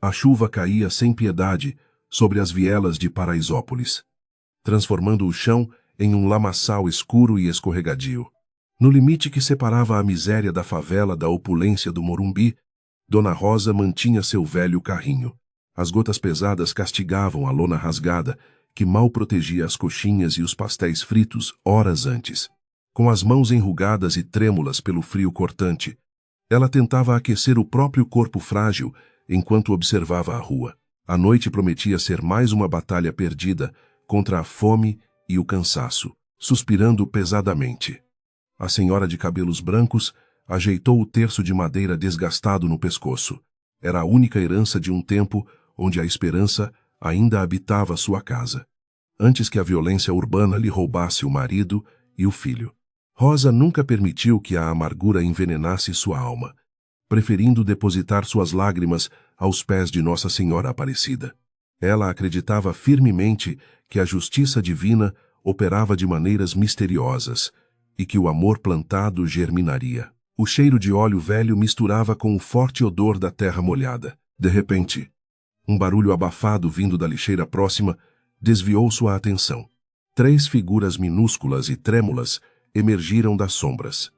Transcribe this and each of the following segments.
A chuva caía sem piedade sobre as vielas de Paraisópolis, transformando o chão em um lamaçal escuro e escorregadio. No limite que separava a miséria da favela da opulência do Morumbi, Dona Rosa mantinha seu velho carrinho. As gotas pesadas castigavam a lona rasgada, que mal protegia as coxinhas e os pastéis fritos horas antes. Com as mãos enrugadas e trêmulas pelo frio cortante, ela tentava aquecer o próprio corpo frágil enquanto observava a rua. A noite prometia ser mais uma batalha perdida contra a fome e o cansaço. Suspirando pesadamente, a senhora de cabelos brancos ajeitou o terço de madeira desgastado no pescoço. Era a única herança de um tempo onde a esperança ainda habitava sua casa, antes que a violência urbana lhe roubasse o marido e o filho. Rosa nunca permitiu que a amargura envenenasse sua alma, preferindo depositar suas lágrimas aos pés de Nossa Senhora Aparecida. Ela acreditava firmemente que a justiça divina operava de maneiras misteriosas e que o amor plantado germinaria. O cheiro de óleo velho misturava com o forte odor da terra molhada. De repente, um barulho abafado vindo da lixeira próxima desviou sua atenção. 3 figuras minúsculas e trêmulas emergiram das sombras,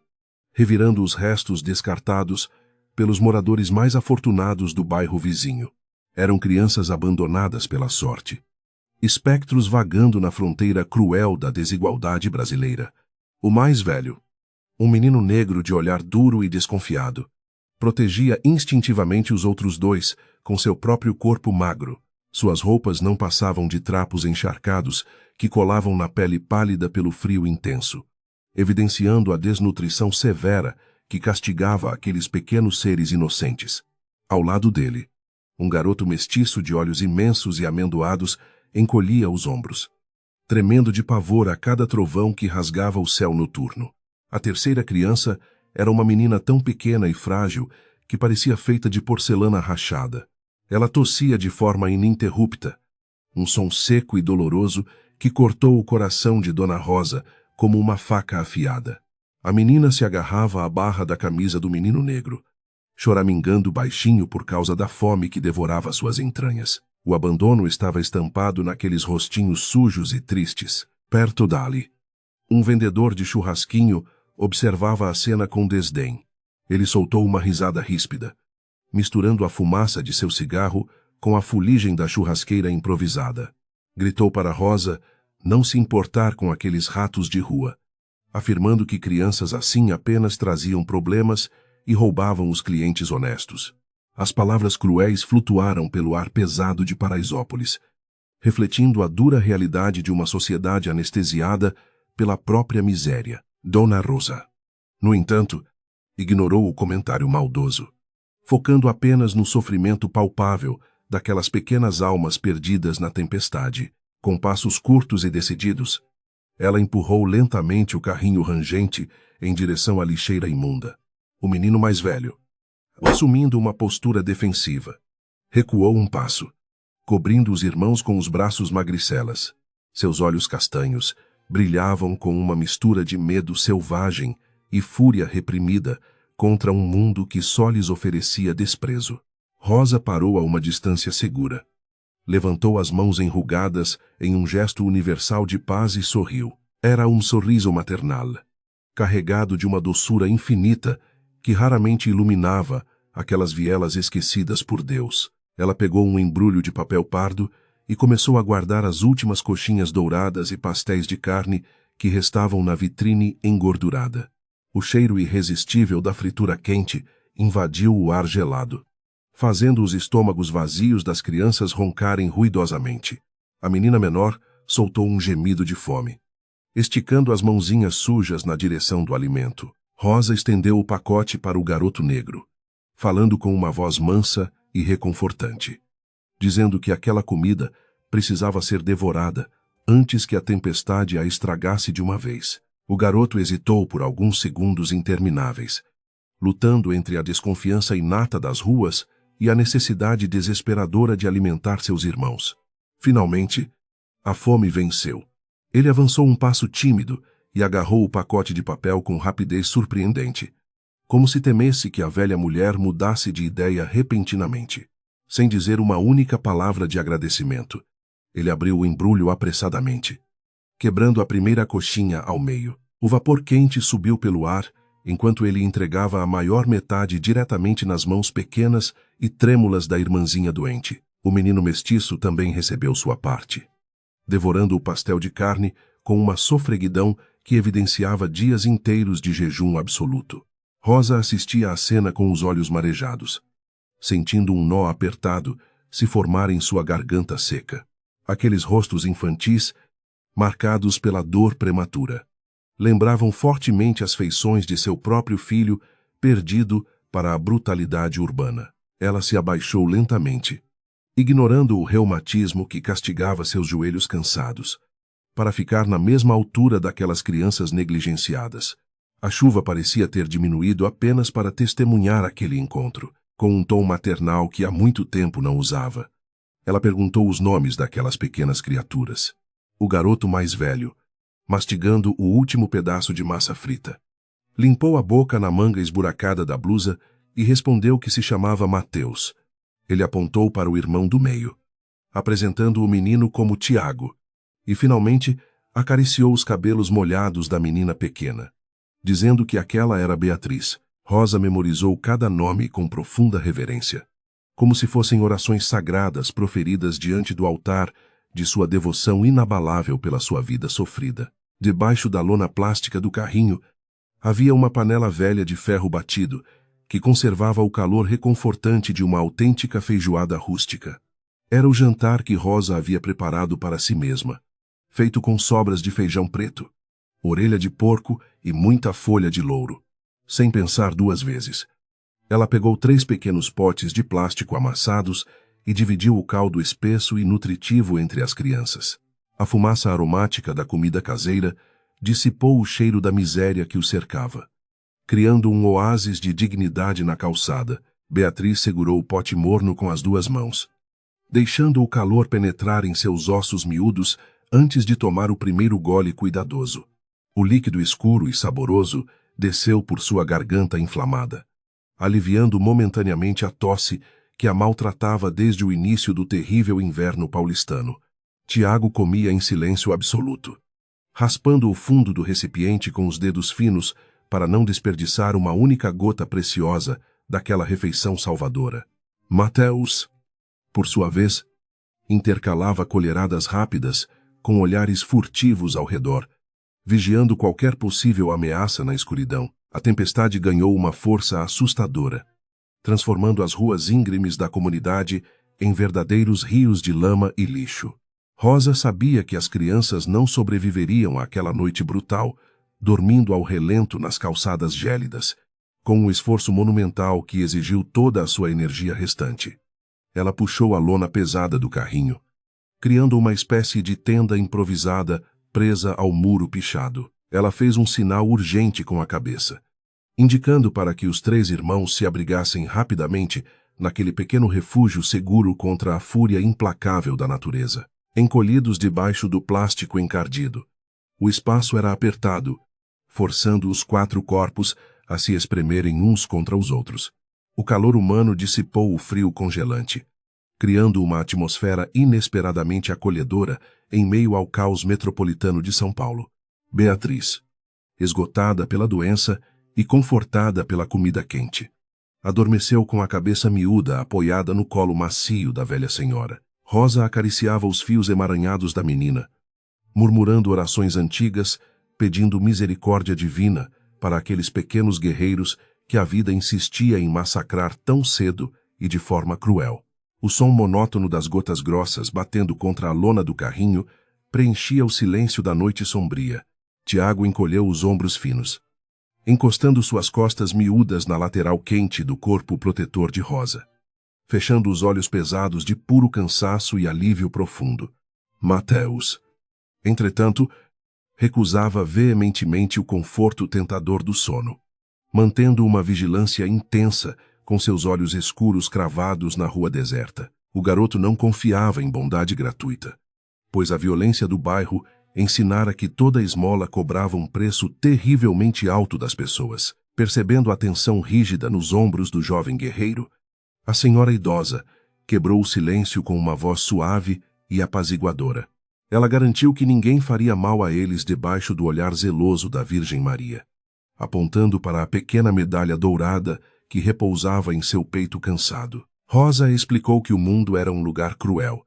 revirando os restos descartados pelos moradores mais afortunados do bairro vizinho. Eram crianças abandonadas pela sorte, espectros vagando na fronteira cruel da desigualdade brasileira. O mais velho, um menino negro de olhar duro e desconfiado, protegia instintivamente os outros 2 com seu próprio corpo magro. Suas roupas não passavam de trapos encharcados que colavam na pele pálida pelo frio intenso, evidenciando a desnutrição severa que castigava aqueles pequenos seres inocentes. Ao lado dele, um garoto mestiço de olhos imensos e amendoados encolhia os ombros, tremendo de pavor a cada trovão que rasgava o céu noturno. A terceira criança era uma menina tão pequena e frágil que parecia feita de porcelana rachada. Ela tossia de forma ininterrupta, um som seco e doloroso que cortou o coração de Dona Rosa como uma faca afiada. A menina se agarrava à barra da camisa do menino negro, choramingando baixinho por causa da fome que devorava suas entranhas. O abandono estava estampado naqueles rostinhos sujos e tristes. Perto dali, um vendedor de churrasquinho observava a cena com desdém. Ele soltou uma risada ríspida, misturando a fumaça de seu cigarro com a fuligem da churrasqueira improvisada. Gritou para Rosa não se importar com aqueles ratos de rua, afirmando que crianças assim apenas traziam problemas e roubavam os clientes honestos. As palavras cruéis flutuaram pelo ar pesado de Paraisópolis, refletindo a dura realidade de uma sociedade anestesiada pela própria miséria. Dona Rosa, no entanto, ignorou o comentário maldoso, focando apenas no sofrimento palpável daquelas pequenas almas perdidas na tempestade. Com passos curtos e decididos, ela empurrou lentamente o carrinho rangente em direção à lixeira imunda. O menino mais velho, assumindo uma postura defensiva, recuou um passo, cobrindo os irmãos com os braços magricelas. Seus olhos castanhos brilhavam com uma mistura de medo selvagem e fúria reprimida contra um mundo que só lhes oferecia desprezo. Rosa parou a uma distância segura. Levantou as mãos enrugadas em um gesto universal de paz e sorriu. Era um sorriso maternal, carregado de uma doçura infinita que raramente iluminava aquelas vielas esquecidas por Deus. Ela pegou um embrulho de papel pardo e começou a guardar as últimas coxinhas douradas e pastéis de carne que restavam na vitrine engordurada. O cheiro irresistível da fritura quente invadiu o ar gelado, fazendo os estômagos vazios das crianças roncarem ruidosamente. A menina menor soltou um gemido de fome, esticando as mãozinhas sujas na direção do alimento. Rosa estendeu o pacote para o garoto negro, falando com uma voz mansa e reconfortante, dizendo que aquela comida precisava ser devorada antes que a tempestade a estragasse de uma vez. O garoto hesitou por alguns segundos intermináveis, lutando entre a desconfiança inata das ruas e a necessidade desesperadora de alimentar seus irmãos. Finalmente, a fome venceu. Ele avançou um passo tímido e agarrou o pacote de papel com rapidez surpreendente, como se temesse que a velha mulher mudasse de ideia repentinamente. sem dizer uma única palavra de agradecimento. Ele abriu o embrulho apressadamente, quebrando a primeira coxinha ao meio. O vapor quente subiu pelo ar, enquanto ele entregava a maior metade diretamente nas mãos pequenas e trêmulas da irmãzinha doente. O menino mestiço também recebeu sua parte, devorando o pastel de carne com uma sofreguidão que evidenciava dias inteiros de jejum absoluto. Rosa assistia à cena com os olhos marejados, sentindo um nó apertado se formar em sua garganta seca. Aqueles rostos infantis, marcados pela dor prematura, lembravam fortemente as feições de seu próprio filho, perdido para a brutalidade urbana. Ela se abaixou lentamente, ignorando o reumatismo que castigava seus joelhos cansados, para ficar na mesma altura daquelas crianças negligenciadas. A chuva parecia ter diminuído apenas para testemunhar aquele encontro, com um tom maternal que há muito tempo não usava. Ela perguntou os nomes daquelas pequenas criaturas. O garoto mais velho, mastigando o último pedaço de massa frita, limpou a boca na manga esburacada da blusa e respondeu que se chamava Mateus. Ele apontou para o irmão do meio, apresentando o menino como Tiago, e finalmente acariciou os cabelos molhados da menina pequena, dizendo que aquela era Beatriz. Rosa memorizou cada nome com profunda reverência, como se fossem orações sagradas proferidas diante do altar de sua devoção inabalável pela sua vida sofrida. Debaixo da lona plástica do carrinho havia uma panela velha de ferro batido que conservava o calor reconfortante de uma autêntica feijoada rústica. Era o jantar que Rosa havia preparado para si mesma, feito com sobras de feijão preto, orelha de porco e muita folha de louro. Sem pensar duas vezes, ela pegou 3 pequenos potes de plástico amassados e dividiu o caldo espesso e nutritivo entre as crianças. A fumaça aromática da comida caseira dissipou o cheiro da miséria que o cercava, criando um oásis de dignidade na calçada. Beatriz segurou o pote morno com as 2 mãos, deixando o calor penetrar em seus ossos miúdos antes de tomar o primeiro gole cuidadoso. O líquido escuro e saboroso desceu por sua garganta inflamada, aliviando momentaneamente a tosse que a maltratava desde o início do terrível inverno paulistano. Tiago comia em silêncio absoluto, raspando o fundo do recipiente com os dedos finos para não desperdiçar uma única gota preciosa daquela refeição salvadora. Mateus, por sua vez, intercalava colheradas rápidas com olhares furtivos ao redor, vigiando qualquer possível ameaça na escuridão. A tempestade ganhou uma força assustadora, transformando as ruas íngremes da comunidade em verdadeiros rios de lama e lixo. Rosa sabia que as crianças não sobreviveriam àquela noite brutal, dormindo ao relento nas calçadas gélidas, com um esforço monumental que exigiu toda a sua energia restante. Ela puxou a lona pesada do carrinho, criando uma espécie de tenda improvisada presa ao muro pichado. Ela fez um sinal urgente com a cabeça, indicando para que os 3 irmãos se abrigassem rapidamente naquele pequeno refúgio seguro contra a fúria implacável da natureza. Encolhidos debaixo do plástico encardido, o espaço era apertado, forçando os 4 corpos a se espremerem uns contra os outros. O calor humano dissipou o frio congelante, criando uma atmosfera inesperadamente acolhedora em meio ao caos metropolitano de São Paulo. Beatriz, esgotada pela doença e confortada pela comida quente, adormeceu com a cabeça miúda apoiada no colo macio da velha senhora. Rosa acariciava os fios emaranhados da menina, murmurando orações antigas, pedindo misericórdia divina para aqueles pequenos guerreiros que a vida insistia em massacrar tão cedo e de forma cruel. O som monótono das gotas grossas batendo contra a lona do carrinho preenchia o silêncio da noite sombria. Tiago encolheu os ombros finos, encostando suas costas miúdas na lateral quente do corpo protetor de Rosa, fechando os olhos pesados de puro cansaço e alívio profundo. Mateus, entretanto, recusava veementemente o conforto tentador do sono, mantendo uma vigilância intensa com seus olhos escuros cravados na rua deserta. O garoto não confiava em bondade gratuita, pois a violência do bairro ensinara que toda esmola cobrava um preço terrivelmente alto das pessoas. Percebendo a tensão rígida nos ombros do jovem guerreiro, a senhora idosa, quebrou o silêncio com uma voz suave e apaziguadora. Ela garantiu que ninguém faria mal a eles debaixo do olhar zeloso da Virgem Maria, apontando para a pequena medalha dourada que repousava em seu peito cansado. Rosa explicou que o mundo era um lugar cruel,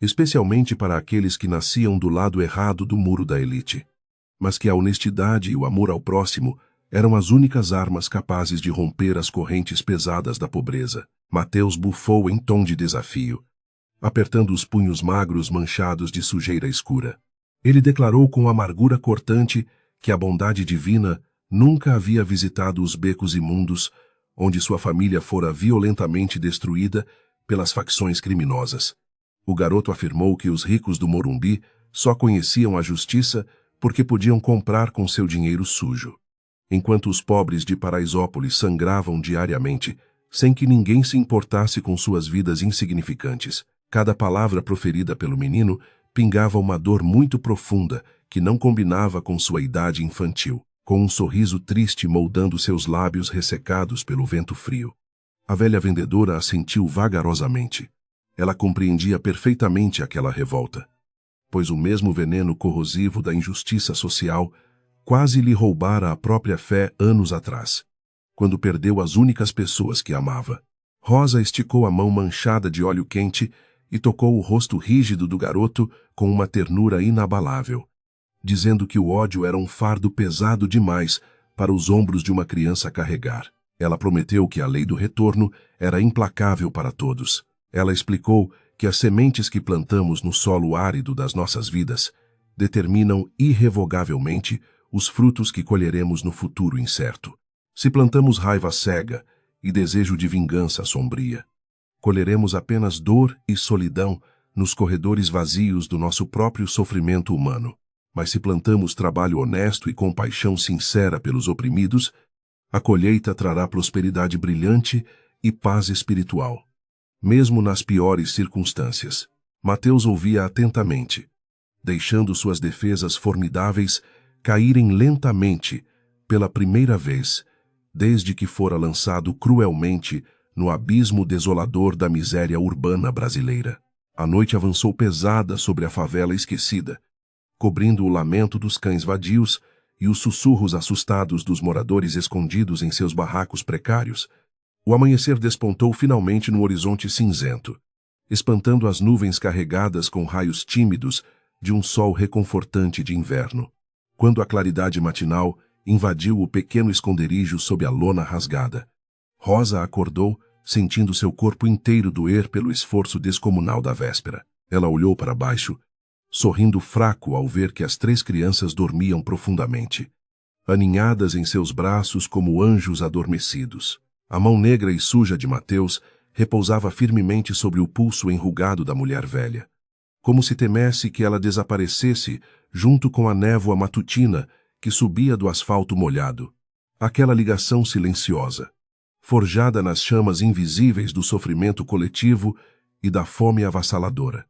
especialmente para aqueles que nasciam do lado errado do muro da elite, mas que a honestidade e o amor ao próximo eram as únicas armas capazes de romper as correntes pesadas da pobreza. Mateus bufou em tom de desafio, apertando os punhos magros manchados de sujeira escura. Ele declarou com amargura cortante que a bondade divina nunca havia visitado os becos imundos onde sua família fora violentamente destruída pelas facções criminosas. O garoto afirmou que os ricos do Morumbi só conheciam a justiça porque podiam comprar com seu dinheiro sujo, enquanto os pobres de Paraisópolis sangravam diariamente, sem que ninguém se importasse com suas vidas insignificantes. Cada palavra proferida pelo menino pingava uma dor muito profunda que não combinava com sua idade infantil, com um sorriso triste moldando seus lábios ressecados pelo vento frio. A velha vendedora assentiu vagarosamente. Ela compreendia perfeitamente aquela revolta, pois o mesmo veneno corrosivo da injustiça social quase lhe roubara a própria fé anos atrás, quando perdeu as únicas pessoas que amava. Rosa esticou a mão manchada de óleo quente e tocou o rosto rígido do garoto com uma ternura inabalável, dizendo que o ódio era um fardo pesado demais para os ombros de uma criança carregar. Ela prometeu que a lei do retorno era implacável para todos. Ela explicou que as sementes que plantamos no solo árido das nossas vidas determinam irrevogavelmente os frutos que colheremos no futuro incerto. Se plantamos raiva cega e desejo de vingança sombria, colheremos apenas dor e solidão nos corredores vazios do nosso próprio sofrimento humano. Mas se plantamos trabalho honesto e compaixão sincera pelos oprimidos, a colheita trará prosperidade brilhante e paz espiritual, mesmo nas piores circunstâncias. Mateus ouvia atentamente, deixando suas defesas formidáveis caírem lentamente pela primeira vez, desde que fora lançado cruelmente no abismo desolador da miséria urbana brasileira. A noite avançou pesada sobre a favela esquecida, cobrindo o lamento dos cães vadios e os sussurros assustados dos moradores escondidos em seus barracos precários. O amanhecer despontou finalmente no horizonte cinzento, espantando as nuvens carregadas com raios tímidos de um sol reconfortante de inverno, quando a claridade matinal invadiu o pequeno esconderijo sob a lona rasgada. Rosa acordou, sentindo seu corpo inteiro doer pelo esforço descomunal da véspera. Ela olhou para baixo, sorrindo fraco ao ver que as 3 crianças dormiam profundamente, aninhadas em seus braços como anjos adormecidos. A mão negra e suja de Mateus repousava firmemente sobre o pulso enrugado da mulher velha, como se temesse que ela desaparecesse junto com a névoa matutina que subia do asfalto molhado. Aquela ligação silenciosa, forjada nas chamas invisíveis do sofrimento coletivo e da fome avassaladora,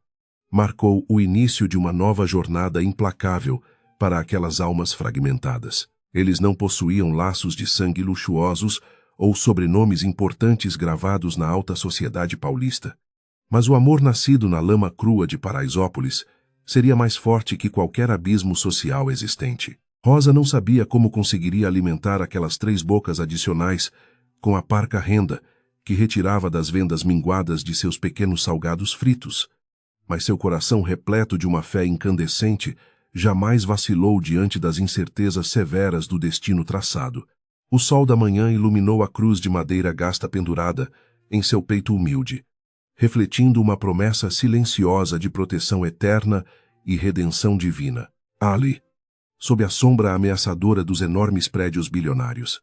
marcou o início de uma nova jornada implacável para aquelas almas fragmentadas. Eles não possuíam laços de sangue luxuosos ou sobrenomes importantes gravados na alta sociedade paulista, mas o amor nascido na lama crua de Paraisópolis seria mais forte que qualquer abismo social existente. Rosa não sabia como conseguiria alimentar aquelas 3 bocas adicionais com a parca renda que retirava das vendas minguadas de seus pequenos salgados fritos, mas seu coração repleto de uma fé incandescente jamais vacilou diante das incertezas severas do destino traçado. O sol da manhã iluminou a cruz de madeira gasta pendurada em seu peito humilde, refletindo uma promessa silenciosa de proteção eterna e redenção divina. Ali, sob a sombra ameaçadora dos enormes prédios bilionários,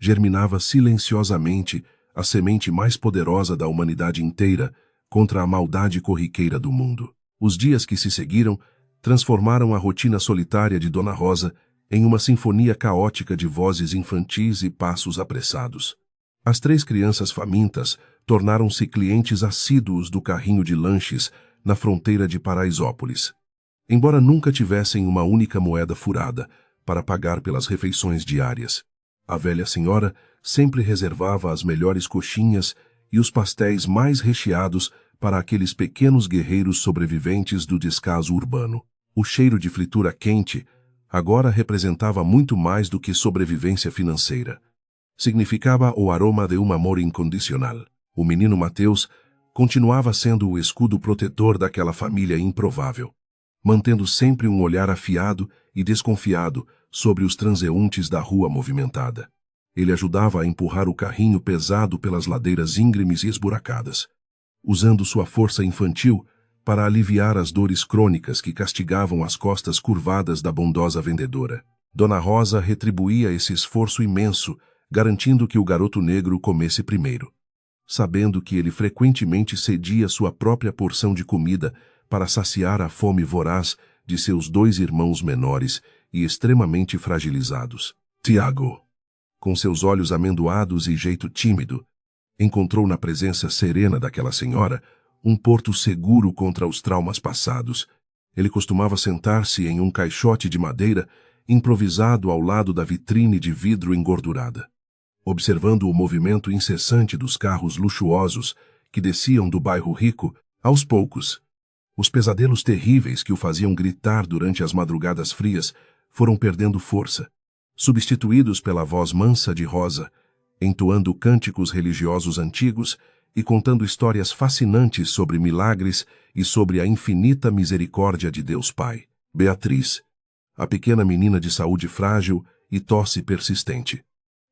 germinava silenciosamente a semente mais poderosa da humanidade inteira contra a maldade corriqueira do mundo. Os dias que se seguiram transformaram a rotina solitária de Dona Rosa em uma sinfonia caótica de vozes infantis e passos apressados. As 3 crianças famintas tornaram-se clientes assíduos do carrinho de lanches na fronteira de Paraisópolis, embora nunca tivessem uma única moeda furada para pagar pelas refeições diárias. A velha senhora sempre reservava as melhores coxinhas e os pastéis mais recheados para aqueles pequenos guerreiros sobreviventes do descaso urbano. O cheiro de fritura quente agora representava muito mais do que sobrevivência financeira. Significava o aroma de um amor incondicional. O menino Mateus continuava sendo o escudo protetor daquela família improvável, mantendo sempre um olhar afiado e desconfiado sobre os transeuntes da rua movimentada. Ele ajudava a empurrar o carrinho pesado pelas ladeiras íngremes e esburacadas, usando sua força infantil para aliviar as dores crônicas que castigavam as costas curvadas da bondosa vendedora. Dona Rosa retribuía esse esforço imenso, garantindo que o garoto negro comesse primeiro, sabendo que ele frequentemente cedia sua própria porção de comida para saciar a fome voraz de seus 2 irmãos menores e extremamente fragilizados. Tiago, com seus olhos amendoados e jeito tímido, encontrou na presença serena daquela senhora um porto seguro contra os traumas passados. Ele costumava sentar-se em um caixote de madeira improvisado ao lado da vitrine de vidro engordurada, observando o movimento incessante dos carros luxuosos que desciam do bairro rico. Aos poucos, os pesadelos terríveis que o faziam gritar durante as madrugadas frias foram perdendo força, substituídos pela voz mansa de Rosa, entoando cânticos religiosos antigos e contando histórias fascinantes sobre milagres e sobre a infinita misericórdia de Deus Pai. Beatriz, a pequena menina de saúde frágil e tosse persistente,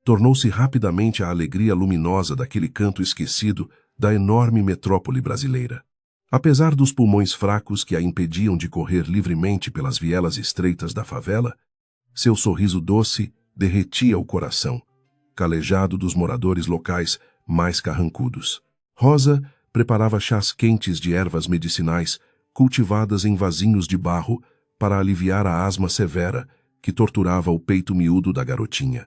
tornou-se rapidamente a alegria luminosa daquele canto esquecido da enorme metrópole brasileira. Apesar dos pulmões fracos que a impediam de correr livremente pelas vielas estreitas da favela, seu sorriso doce derretia o coração, calejado dos moradores locais mais carrancudos. Rosa preparava chás quentes de ervas medicinais cultivadas em vasinhos de barro para aliviar a asma severa que torturava o peito miúdo da garotinha,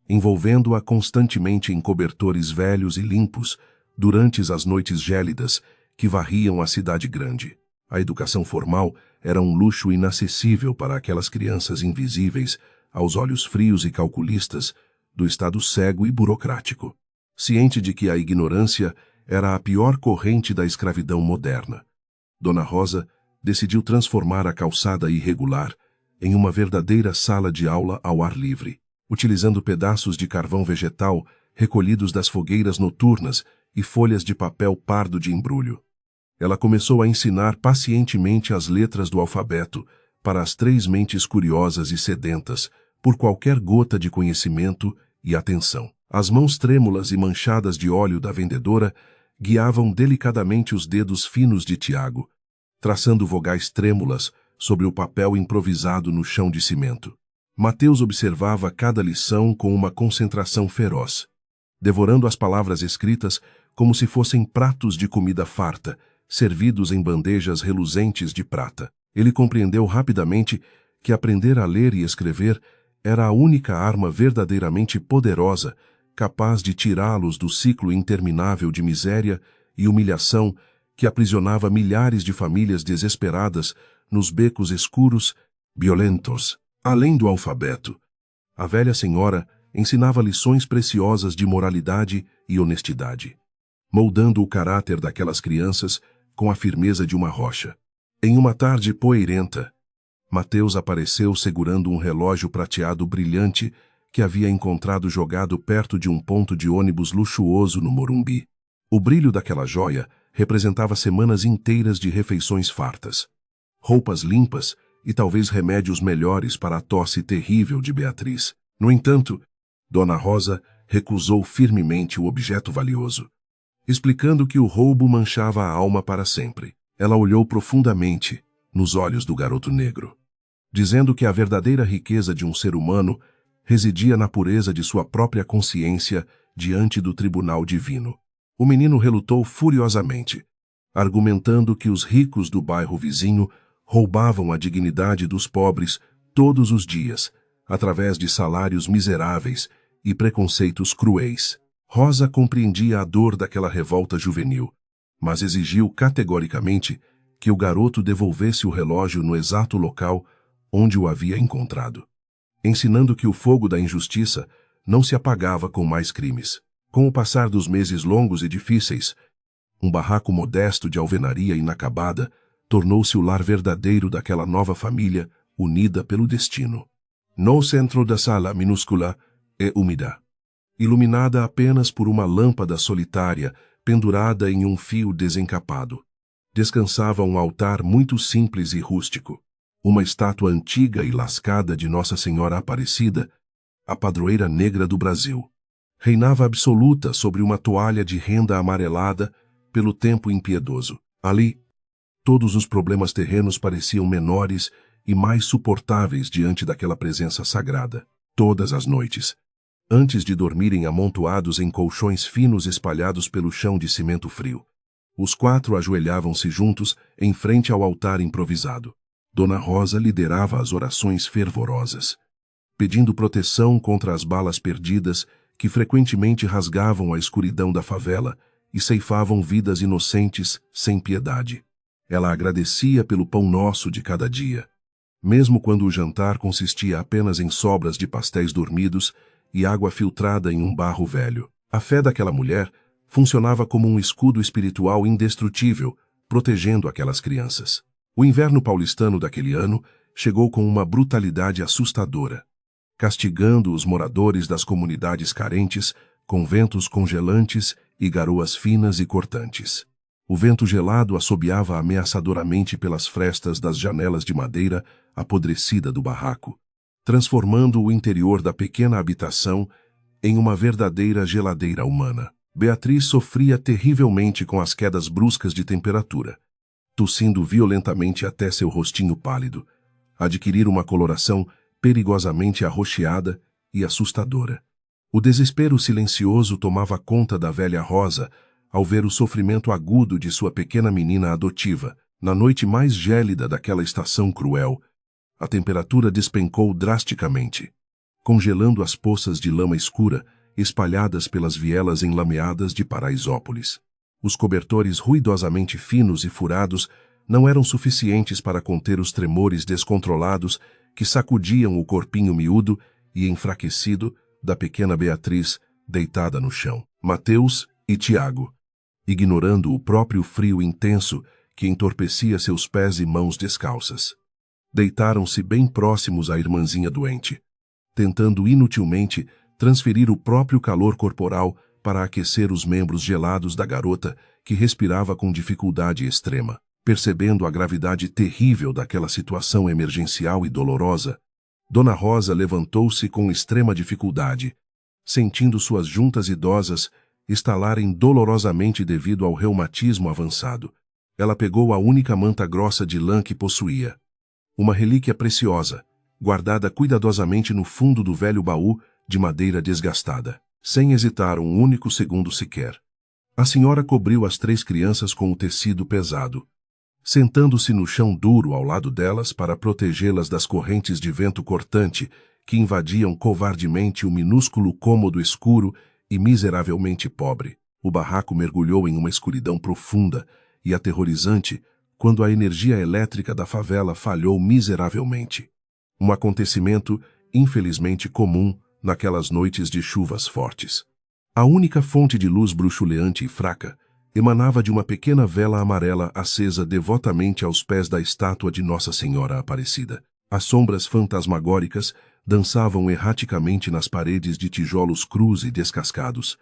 envolvendo-a constantemente em cobertores velhos e limpos durante as noites gélidas que varriam a cidade grande. A educação formal era um luxo inacessível para aquelas crianças invisíveis aos olhos frios e calculistas do estado cego e burocrático, ciente de que a ignorância era a pior corrente da escravidão moderna. Dona Rosa decidiu transformar a calçada irregular em uma verdadeira sala de aula ao ar livre, utilizando pedaços de carvão vegetal recolhidos das fogueiras noturnas e folhas de papel pardo de embrulho. Ela começou a ensinar pacientemente as letras do alfabeto para as 3 mentes curiosas e sedentas por qualquer gota de conhecimento e atenção. As mãos trêmulas e manchadas de óleo da vendedora guiavam delicadamente os dedos finos de Tiago, traçando vogais trêmulas sobre o papel improvisado no chão de cimento. Mateus observava cada lição com uma concentração feroz, devorando as palavras escritas como se fossem pratos de comida farta, servidos em bandejas reluzentes de prata. Ele compreendeu rapidamente que aprender a ler e escrever era a única arma verdadeiramente poderosa capaz de tirá-los do ciclo interminável de miséria e humilhação que aprisionava milhares de famílias desesperadas nos becos escuros, violentos. Além do alfabeto, a velha senhora ensinava lições preciosas de moralidade e honestidade, moldando o caráter daquelas crianças com a firmeza de uma rocha. Em uma tarde poeirenta, Mateus apareceu segurando um relógio prateado brilhante que havia encontrado jogado perto de um ponto de ônibus luxuoso no Morumbi. O brilho daquela joia representava semanas inteiras de refeições fartas, roupas limpas e talvez remédios melhores para a tosse terrível de Beatriz. No entanto, Dona Rosa recusou firmemente o objeto valioso, explicando que o roubo manchava a alma para sempre. Ela olhou profundamente nos olhos do garoto negro, dizendo que a verdadeira riqueza de um ser humano residia na pureza de sua própria consciência diante do tribunal divino. O menino relutou furiosamente, argumentando que os ricos do bairro vizinho roubavam a dignidade dos pobres todos os dias, através de salários miseráveis e preconceitos cruéis. Rosa compreendia a dor daquela revolta juvenil, mas exigiu categoricamente que o garoto devolvesse o relógio no exato local onde o havia encontrado, ensinando que o fogo da injustiça não se apagava com mais crimes. Com o passar dos meses longos e difíceis, Um barraco modesto de alvenaria inacabada tornou-se o lar verdadeiro daquela nova família unida pelo destino. No centro da sala minúscula e úmida, iluminada apenas por uma lâmpada solitária pendurada em um fio desencapado, descansava um altar muito simples e rústico. Uma estátua antiga e lascada de Nossa Senhora Aparecida, a padroeira negra do Brasil. Reinava absoluta sobre uma toalha de renda amarelada pelo tempo impiedoso. Ali, todos os problemas terrenos pareciam menores e mais suportáveis diante daquela presença sagrada. Todas as noites, antes de dormirem amontoados em colchões finos espalhados pelo chão de cimento frio, os quatro ajoelhavam-se juntos em frente ao altar improvisado. Dona Rosa liderava as orações fervorosas, pedindo proteção contra as balas perdidas que frequentemente rasgavam a escuridão da favela e ceifavam vidas inocentes sem piedade. Ela agradecia pelo pão nosso de cada dia, mesmo quando o jantar consistia apenas em sobras de pastéis dormidos e água filtrada em um barro velho. A fé daquela mulher funcionava como um escudo espiritual indestrutível, protegendo aquelas crianças. O inverno paulistano daquele ano chegou com uma brutalidade assustadora, castigando os moradores das comunidades carentes com ventos congelantes e garoas finas e cortantes. O vento gelado assobiava ameaçadoramente pelas frestas das janelas de madeira apodrecida do barraco, transformando o interior da pequena habitação em uma verdadeira geladeira humana. Beatriz sofria terrivelmente com as quedas bruscas de temperatura, tossindo violentamente até seu rostinho pálido adquirir uma coloração perigosamente arroxeada e assustadora. O desespero silencioso tomava conta da velha Rosa ao ver o sofrimento agudo de sua pequena menina adotiva. Na noite mais gélida daquela estação cruel, a temperatura despencou drasticamente, congelando as poças de lama escura espalhadas pelas vielas enlameadas de Paraisópolis. Os cobertores ruidosamente finos e furados não eram suficientes para conter os tremores descontrolados que sacudiam o corpinho miúdo e enfraquecido da pequena Beatriz deitada no chão. Mateus e Tiago, ignorando o próprio frio intenso que entorpecia seus pés e mãos descalças, deitaram-se bem próximos à irmãzinha doente, tentando inutilmente transferir o próprio calor corporal para aquecer os membros gelados da garota que respirava com dificuldade extrema. Percebendo a gravidade terrível daquela situação emergencial e dolorosa, Dona Rosa levantou-se com extrema dificuldade, sentindo suas juntas idosas estalarem dolorosamente devido ao reumatismo avançado. Ela pegou a única manta grossa de lã que possuía, uma relíquia preciosa, guardada cuidadosamente no fundo do velho baú de madeira desgastada. Sem hesitar um único segundo sequer, a senhora cobriu as três crianças com o tecido pesado, sentando-se no chão duro ao lado delas para protegê-las das correntes de vento cortante que invadiam covardemente o minúsculo cômodo escuro e miseravelmente pobre. O barraco mergulhou em uma escuridão profunda e aterrorizante quando a energia elétrica da favela falhou miseravelmente. Um acontecimento infelizmente comum naquelas noites de chuvas fortes. A única fonte de luz bruxuleante e fraca emanava de uma pequena vela amarela acesa devotamente aos pés da estátua de Nossa Senhora Aparecida. As sombras fantasmagóricas dançavam erraticamente nas paredes de tijolos crus e descascados,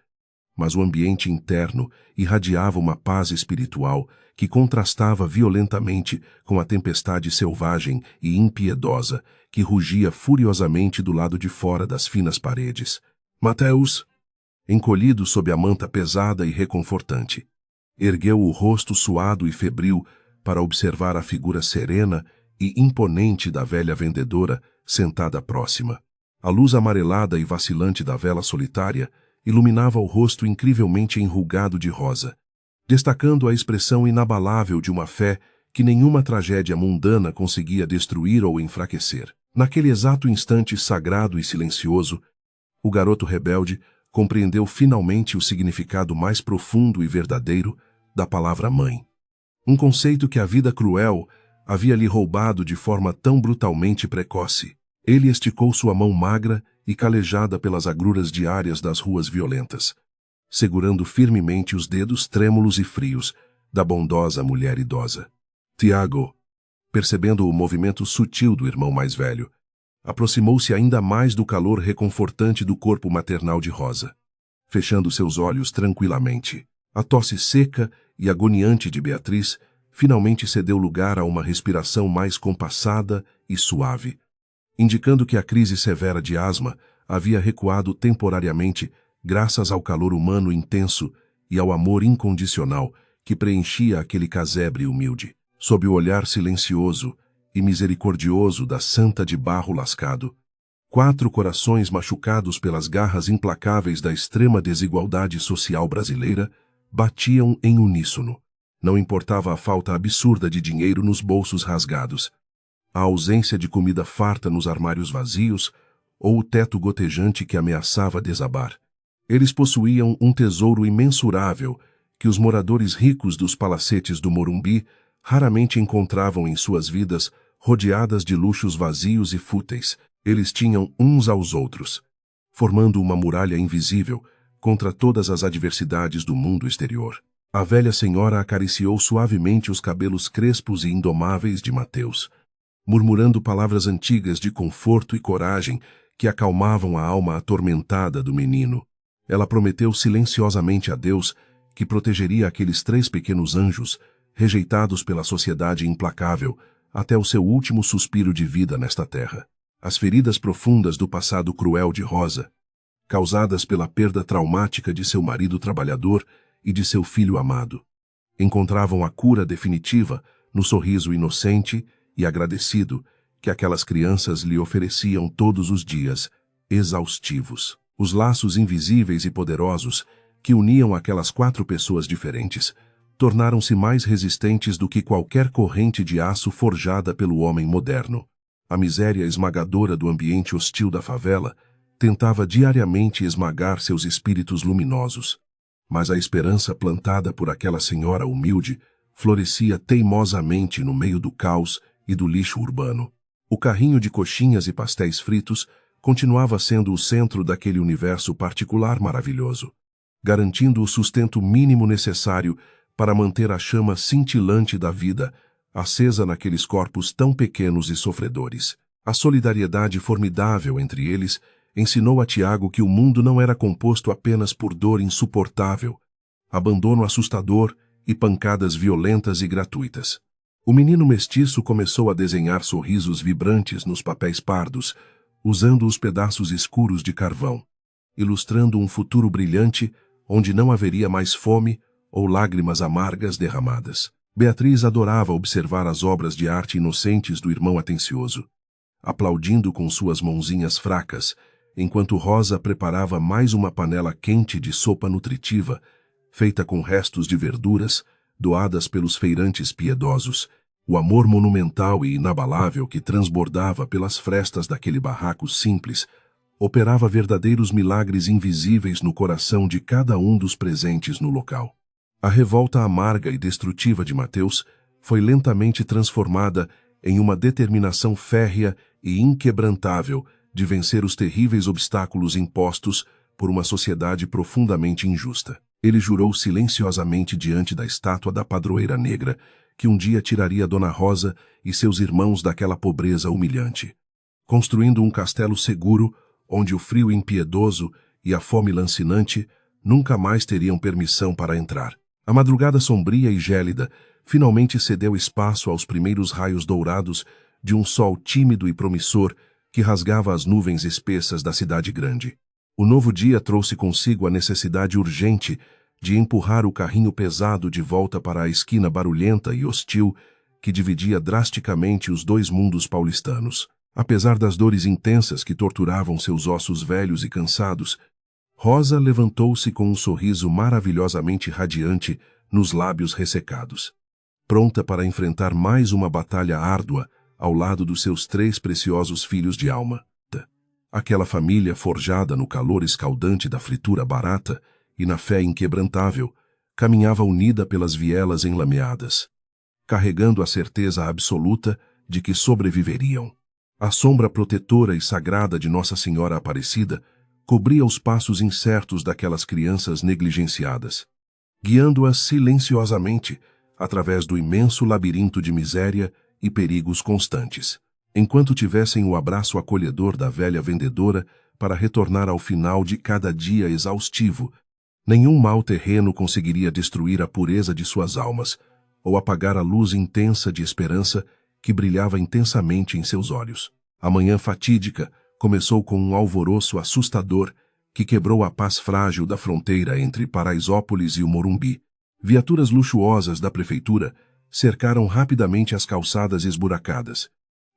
mas o ambiente interno irradiava uma paz espiritual que contrastava violentamente com a tempestade selvagem e impiedosa que rugia furiosamente do lado de fora das finas paredes. Mateus, encolhido sob a manta pesada e reconfortante, ergueu o rosto suado e febril para observar a figura serena e imponente da velha vendedora sentada próxima. A luz amarelada e vacilante da vela solitária iluminava o rosto incrivelmente enrugado de Rosa, destacando a expressão inabalável de uma fé que nenhuma tragédia mundana conseguia destruir ou enfraquecer. Naquele exato instante sagrado e silencioso, o garoto rebelde compreendeu finalmente o significado mais profundo e verdadeiro da palavra mãe. Um conceito que a vida cruel havia lhe roubado de forma tão brutalmente precoce. Ele esticou sua mão magra e calejada pelas agruras diárias das ruas violentas, segurando firmemente os dedos trêmulos e frios da bondosa mulher idosa. Tiago, percebendo o movimento sutil do irmão mais velho, aproximou-se ainda mais do calor reconfortante do corpo maternal de Rosa. Fechando seus olhos tranquilamente, a tosse seca e agoniante de Beatriz finalmente cedeu lugar a uma respiração mais compassada e suave, indicando que a crise severa de asma havia recuado temporariamente graças ao calor humano intenso e ao amor incondicional que preenchia aquele casebre humilde. Sob o olhar silencioso e misericordioso da santa de barro lascado, 4 corações machucados pelas garras implacáveis da extrema desigualdade social brasileira batiam em uníssono. Não importava a falta absurda de dinheiro nos bolsos rasgados, a ausência de comida farta nos armários vazios ou o teto gotejante que ameaçava desabar. Eles possuíam um tesouro imensurável que os moradores ricos dos palacetes do Morumbi raramente encontravam em suas vidas rodeadas de luxos vazios e fúteis. Eles tinham uns aos outros, formando uma muralha invisível contra todas as adversidades do mundo exterior. A velha senhora acariciou suavemente os cabelos crespos e indomáveis de Mateus, murmurando palavras antigas de conforto e coragem que acalmavam a alma atormentada do menino. Ela prometeu silenciosamente a Deus que protegeria aqueles 3 pequenos anjos, rejeitados pela sociedade implacável, até o seu último suspiro de vida nesta terra. As feridas profundas do passado cruel de Rosa, causadas pela perda traumática de seu marido trabalhador e de seu filho amado, encontravam a cura definitiva no sorriso inocente e agradecido que aquelas crianças lhe ofereciam todos os dias, exaustivos. Os laços invisíveis e poderosos que uniam aquelas 4 pessoas diferentes tornaram-se mais resistentes do que qualquer corrente de aço forjada pelo homem moderno. A miséria esmagadora do ambiente hostil da favela tentava diariamente esmagar seus espíritos luminosos, mas a esperança plantada por aquela senhora humilde florescia teimosamente no meio do caos e do lixo urbano. O carrinho de coxinhas e pastéis fritos continuava sendo o centro daquele universo particular maravilhoso, garantindo o sustento mínimo necessário para manter a chama cintilante da vida acesa naqueles corpos tão pequenos e sofredores. A solidariedade formidável entre eles ensinou a Tiago que o mundo não era composto apenas por dor insuportável, abandono assustador e pancadas violentas e gratuitas. O menino mestiço começou a desenhar sorrisos vibrantes nos papéis pardos, usando os pedaços escuros de carvão, ilustrando um futuro brilhante onde não haveria mais fome ou lágrimas amargas derramadas. Beatriz adorava observar as obras de arte inocentes do irmão atencioso, aplaudindo com suas mãozinhas fracas, enquanto Rosa preparava mais uma panela quente de sopa nutritiva, feita com restos de verduras, doadas pelos feirantes piedosos. O amor monumental e inabalável que transbordava pelas frestas daquele barraco simples operava verdadeiros milagres invisíveis no coração de cada um dos presentes no local. A revolta amarga e destrutiva de Mateus foi lentamente transformada em uma determinação férrea e inquebrantável de vencer os terríveis obstáculos impostos por uma sociedade profundamente injusta. Ele jurou silenciosamente diante da estátua da padroeira negra que um dia tiraria Dona Rosa e seus irmãos daquela pobreza humilhante, construindo um castelo seguro onde o frio impiedoso e a fome lancinante nunca mais teriam permissão para entrar. A madrugada sombria e gélida finalmente cedeu espaço aos primeiros raios dourados de um sol tímido e promissor que rasgava as nuvens espessas da cidade grande. O novo dia trouxe consigo a necessidade urgente de empurrar o carrinho pesado de volta para a esquina barulhenta e hostil que dividia drasticamente os 2 mundos paulistanos. Apesar das dores intensas que torturavam seus ossos velhos e cansados, Rosa levantou-se com um sorriso maravilhosamente radiante nos lábios ressecados, pronta para enfrentar mais uma batalha árdua ao lado dos seus 3 preciosos filhos de alma. Aquela família forjada no calor escaldante da fritura barata e na fé inquebrantável, caminhava unida pelas vielas enlameadas, carregando a certeza absoluta de que sobreviveriam. A sombra protetora e sagrada de Nossa Senhora Aparecida cobria os passos incertos daquelas crianças negligenciadas, guiando-as silenciosamente através do imenso labirinto de miséria e perigos constantes, enquanto tivessem o abraço acolhedor da velha vendedora para retornar ao final de cada dia exaustivo. Nenhum mal terreno conseguiria destruir a pureza de suas almas ou apagar a luz intensa de esperança que brilhava intensamente em seus olhos. A manhã fatídica começou com um alvoroço assustador que quebrou a paz frágil da fronteira entre Paraisópolis e o Morumbi. Viaturas luxuosas da prefeitura cercaram rapidamente as calçadas esburacadas,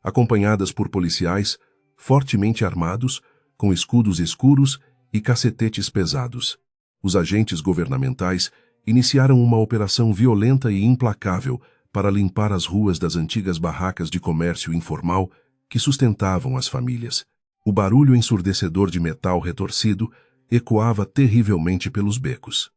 acompanhadas por policiais fortemente armados, com escudos escuros e cacetetes pesados. Os agentes governamentais iniciaram uma operação violenta e implacável para limpar as ruas das antigas barracas de comércio informal que sustentavam as famílias. O barulho ensurdecedor de metal retorcido ecoava terrivelmente pelos becos,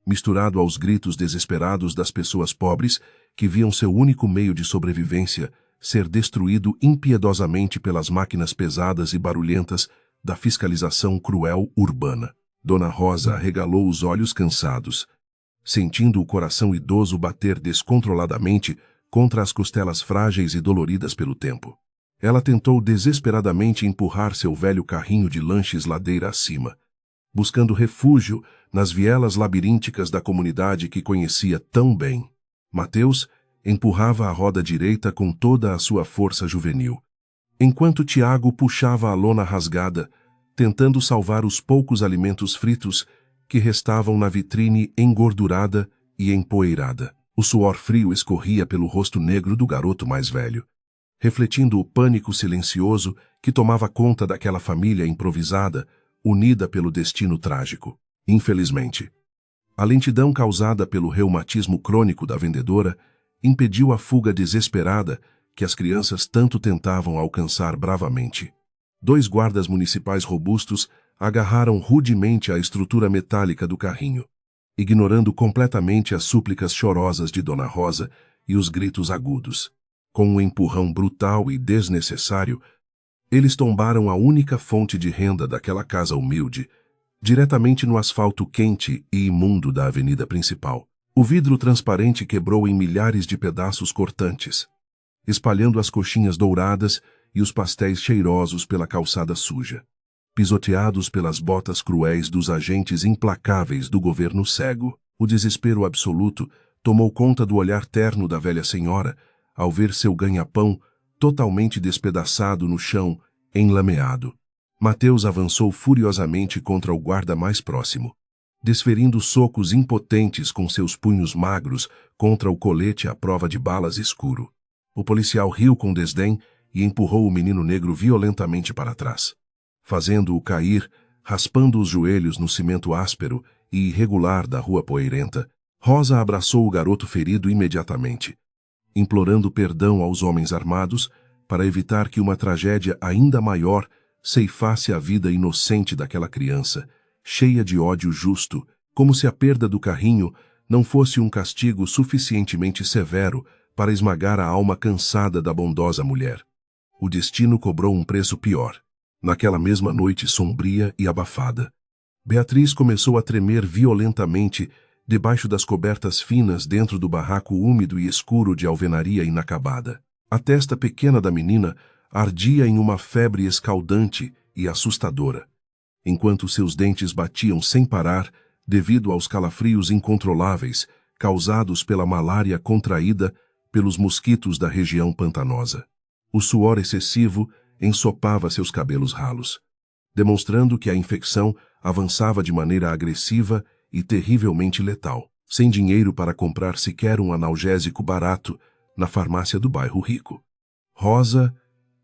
misturado aos gritos desesperados das pessoas pobres que viam seu único meio de sobrevivência ser destruído impiedosamente pelas máquinas pesadas e barulhentas da fiscalização cruel urbana. Dona Rosa arregalou os olhos cansados, sentindo o coração idoso bater descontroladamente contra as costelas frágeis e doloridas pelo tempo. Ela tentou desesperadamente empurrar seu velho carrinho de lanches ladeira acima, buscando refúgio nas vielas labirínticas da comunidade que conhecia tão bem. Mateus empurrava a roda direita com toda a sua força juvenil, enquanto Tiago puxava a lona rasgada, tentando salvar os poucos alimentos fritos que restavam na vitrine engordurada e empoeirada. O suor frio escorria pelo rosto negro do garoto mais velho, refletindo o pânico silencioso que tomava conta daquela família improvisada, unida pelo destino trágico. Infelizmente, a lentidão causada pelo reumatismo crônico da vendedora impediu a fuga desesperada que as crianças tanto tentavam alcançar bravamente. 2 guardas municipais robustos agarraram rudemente a estrutura metálica do carrinho, ignorando completamente as súplicas chorosas de Dona Rosa e os gritos agudos. Com um empurrão brutal e desnecessário, eles tombaram a única fonte de renda daquela casa humilde, diretamente no asfalto quente e imundo da avenida principal. O vidro transparente quebrou em milhares de pedaços cortantes, espalhando as coxinhas douradas e os pastéis cheirosos pela calçada suja, pisoteados pelas botas cruéis dos agentes implacáveis do governo cego. O desespero absoluto tomou conta do olhar terno da velha senhora ao ver seu ganha-pão totalmente despedaçado no chão, enlameado. Mateus avançou furiosamente contra o guarda mais próximo, desferindo socos impotentes com seus punhos magros contra o colete à prova de balas escuro. O policial riu com desdém e empurrou o menino negro violentamente para trás, fazendo-o cair, raspando os joelhos no cimento áspero e irregular da rua poeirenta. Rosa abraçou o garoto ferido imediatamente, implorando perdão aos homens armados para evitar que uma tragédia ainda maior ceifasse a vida inocente daquela criança, cheia de ódio justo, como se a perda do carrinho não fosse um castigo suficientemente severo para esmagar a alma cansada da bondosa mulher. O destino cobrou um preço pior. Naquela mesma noite sombria e abafada, Beatriz começou a tremer violentamente debaixo das cobertas finas dentro do barraco úmido e escuro de alvenaria inacabada. A testa pequena da menina ardia em uma febre escaldante e assustadora, enquanto seus dentes batiam sem parar devido aos calafrios incontroláveis causados pela malária contraída pelos mosquitos da região pantanosa. O suor excessivo ensopava seus cabelos ralos, demonstrando que a infecção avançava de maneira agressiva e terrivelmente letal. Sem dinheiro para comprar sequer um analgésico barato na farmácia do bairro rico, Rosa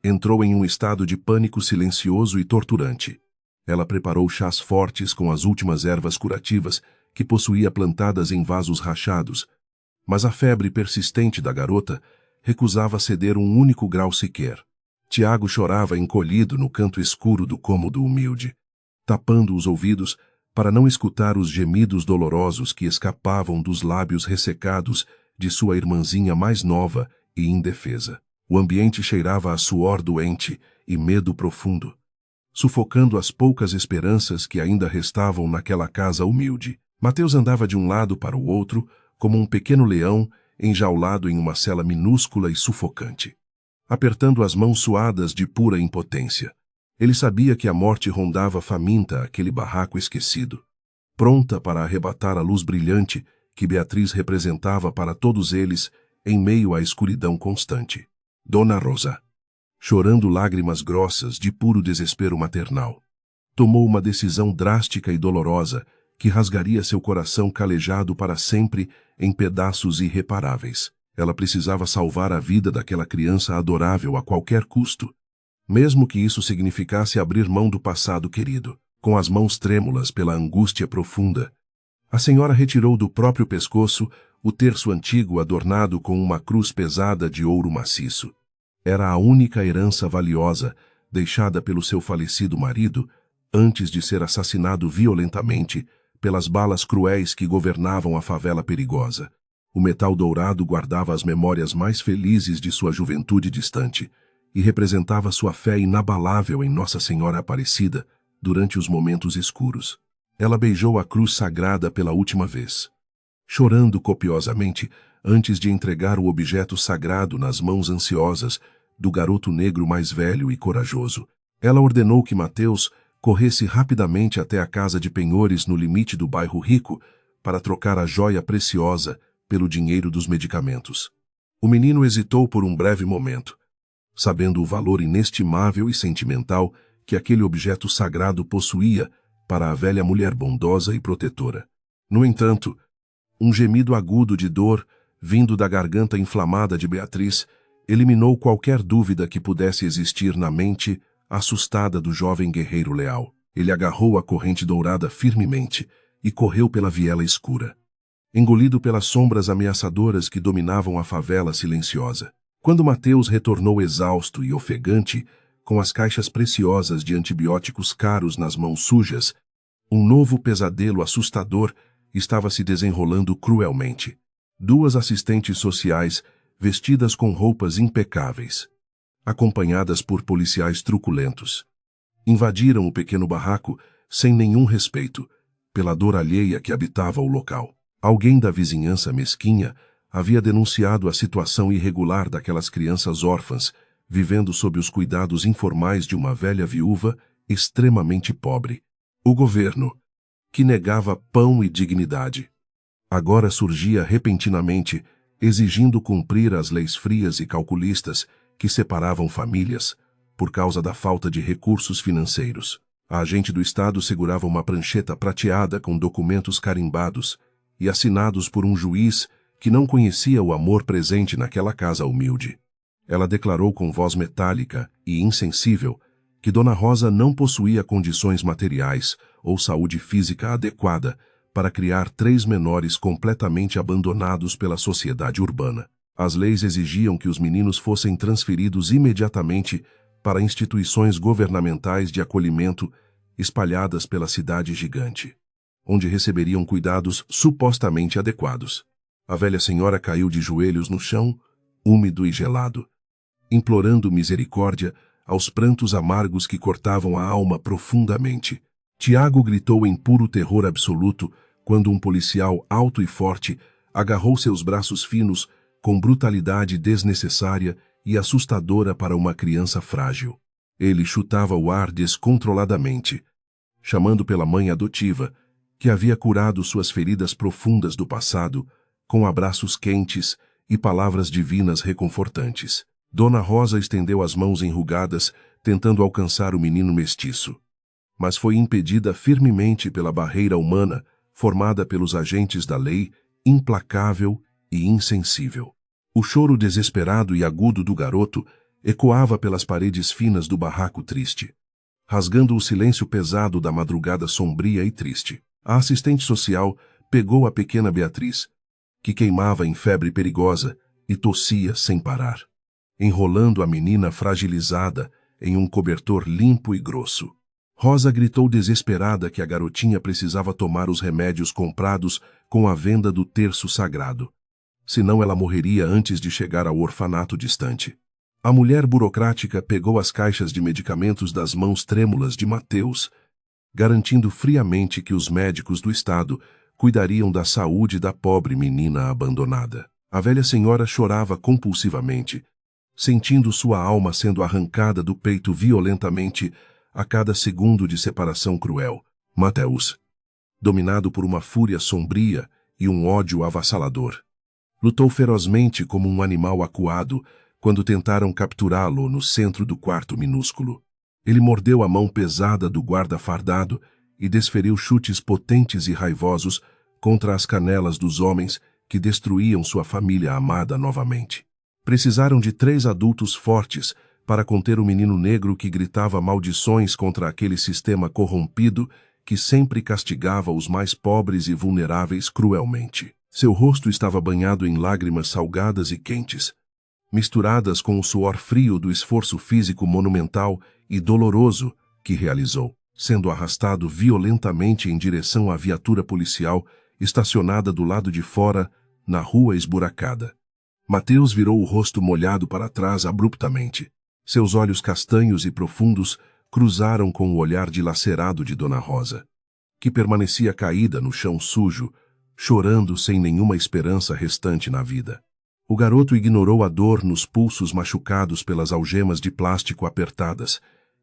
entrou em um estado de pânico silencioso e torturante. Ela preparou chás fortes com as últimas ervas curativas que possuía plantadas em vasos rachados, mas a febre persistente da garota recusava ceder um único grau sequer. Tiago chorava encolhido no canto escuro do cômodo humilde, tapando os ouvidos para não escutar os gemidos dolorosos que escapavam dos lábios ressecados de sua irmãzinha mais nova e indefesa. O ambiente cheirava a suor doente e medo profundo, sufocando as poucas esperanças que ainda restavam naquela casa humilde. Mateus andava de um lado para o outro, como um pequeno leão enjaulado em uma cela minúscula e sufocante, apertando as mãos suadas de pura impotência. Ele sabia que a morte rondava faminta aquele barraco esquecido, pronta para arrebatar a luz brilhante que Beatriz representava para todos eles em meio à escuridão constante. Dona Rosa, chorando lágrimas grossas de puro desespero maternal, tomou uma decisão drástica e dolorosa que rasgaria seu coração calejado para sempre em pedaços irreparáveis. Ela precisava salvar a vida daquela criança adorável a qualquer custo, mesmo que isso significasse abrir mão do passado querido. Com as mãos trêmulas pela angústia profunda, a senhora retirou do próprio pescoço o terço antigo adornado com uma cruz pesada de ouro maciço. Era a única herança valiosa deixada pelo seu falecido marido antes de ser assassinado violentamente pelas balas cruéis que governavam a favela perigosa. O metal dourado guardava as memórias mais felizes de sua juventude distante e representava sua fé inabalável em Nossa Senhora Aparecida durante os momentos escuros. Ela beijou a cruz sagrada pela última vez, chorando copiosamente antes de entregar o objeto sagrado nas mãos ansiosas do garoto negro mais velho e corajoso. Ela ordenou que Mateus corresse rapidamente até a casa de penhores no limite do bairro rico para trocar a joia preciosa pelo dinheiro dos medicamentos. O menino hesitou por um breve momento, sabendo o valor inestimável e sentimental que aquele objeto sagrado possuía para a velha mulher bondosa e protetora. No entanto, um gemido agudo de dor, vindo da garganta inflamada de Beatriz, eliminou qualquer dúvida que pudesse existir na mente assustada do jovem guerreiro leal. Ele agarrou a corrente dourada firmemente e correu pela viela escura, engolido pelas sombras ameaçadoras que dominavam a favela silenciosa. Quando Mateus retornou exausto e ofegante, com as caixas preciosas de antibióticos caros nas mãos sujas, um novo pesadelo assustador estava se desenrolando cruelmente. Duas assistentes sociais, vestidas com roupas impecáveis, acompanhadas por policiais truculentos, invadiram o pequeno barraco sem nenhum respeito pela dor alheia que habitava o local. Alguém da vizinhança mesquinha havia denunciado a situação irregular daquelas crianças órfãs, vivendo sob os cuidados informais de uma velha viúva extremamente pobre. O governo, que negava pão e dignidade, agora surgia repentinamente, exigindo cumprir as leis frias e calculistas que separavam famílias por causa da falta de recursos financeiros. A agente do Estado segurava uma prancheta prateada com documentos carimbados e assinados por um juiz que não conhecia o amor presente naquela casa humilde. Ela declarou com voz metálica e insensível que Dona Rosa não possuía condições materiais ou saúde física adequada para criar 3 menores completamente abandonados pela sociedade urbana. As leis exigiam que os meninos fossem transferidos imediatamente para instituições governamentais de acolhimento espalhadas pela cidade gigante, onde receberiam cuidados supostamente adequados. A velha senhora caiu de joelhos no chão, úmido e gelado, implorando misericórdia aos prantos amargos que cortavam a alma profundamente. Tiago gritou em puro terror absoluto quando um policial alto e forte agarrou seus braços finos com brutalidade desnecessária e assustadora para uma criança frágil. Ele chutava o ar descontroladamente, chamando pela mãe adotiva, que havia curado suas feridas profundas do passado, com abraços quentes e palavras divinas reconfortantes. Dona Rosa estendeu as mãos enrugadas, tentando alcançar o menino mestiço, mas foi impedida firmemente pela barreira humana formada pelos agentes da lei, implacável e insensível. O choro desesperado e agudo do garoto ecoava pelas paredes finas do barraco triste, rasgando o silêncio pesado da madrugada sombria e triste. A assistente social pegou a pequena Beatriz, que queimava em febre perigosa e tossia sem parar, enrolando a menina fragilizada em um cobertor limpo e grosso. Rosa gritou desesperada que a garotinha precisava tomar os remédios comprados com a venda do terço sagrado, senão ela morreria antes de chegar ao orfanato distante. A mulher burocrática pegou as caixas de medicamentos das mãos trêmulas de Mateus, garantindo friamente que os médicos do estado cuidariam da saúde da pobre menina abandonada. A velha senhora chorava compulsivamente, sentindo sua alma sendo arrancada do peito violentamente a cada segundo de separação cruel. Mateus, dominado por uma fúria sombria e um ódio avassalador, lutou ferozmente como um animal acuado quando tentaram capturá-lo no centro do quarto minúsculo. Ele mordeu a mão pesada do guarda fardado e desferiu chutes potentes e raivosos contra as canelas dos homens que destruíam sua família amada novamente. Precisaram de 3 adultos fortes para conter o menino negro que gritava maldições contra aquele sistema corrompido que sempre castigava os mais pobres e vulneráveis cruelmente. Seu rosto estava banhado em lágrimas salgadas e quentes, misturadas com o suor frio do esforço físico monumental e doloroso que realizou, sendo arrastado violentamente em direção à viatura policial estacionada do lado de fora, na rua esburacada. Mateus virou o rosto molhado para trás abruptamente. Seus olhos castanhos e profundos cruzaram com o olhar dilacerado de Dona Rosa, que permanecia caída no chão sujo, chorando sem nenhuma esperança restante na vida. O garoto ignorou a dor nos pulsos machucados pelas algemas de plástico apertadas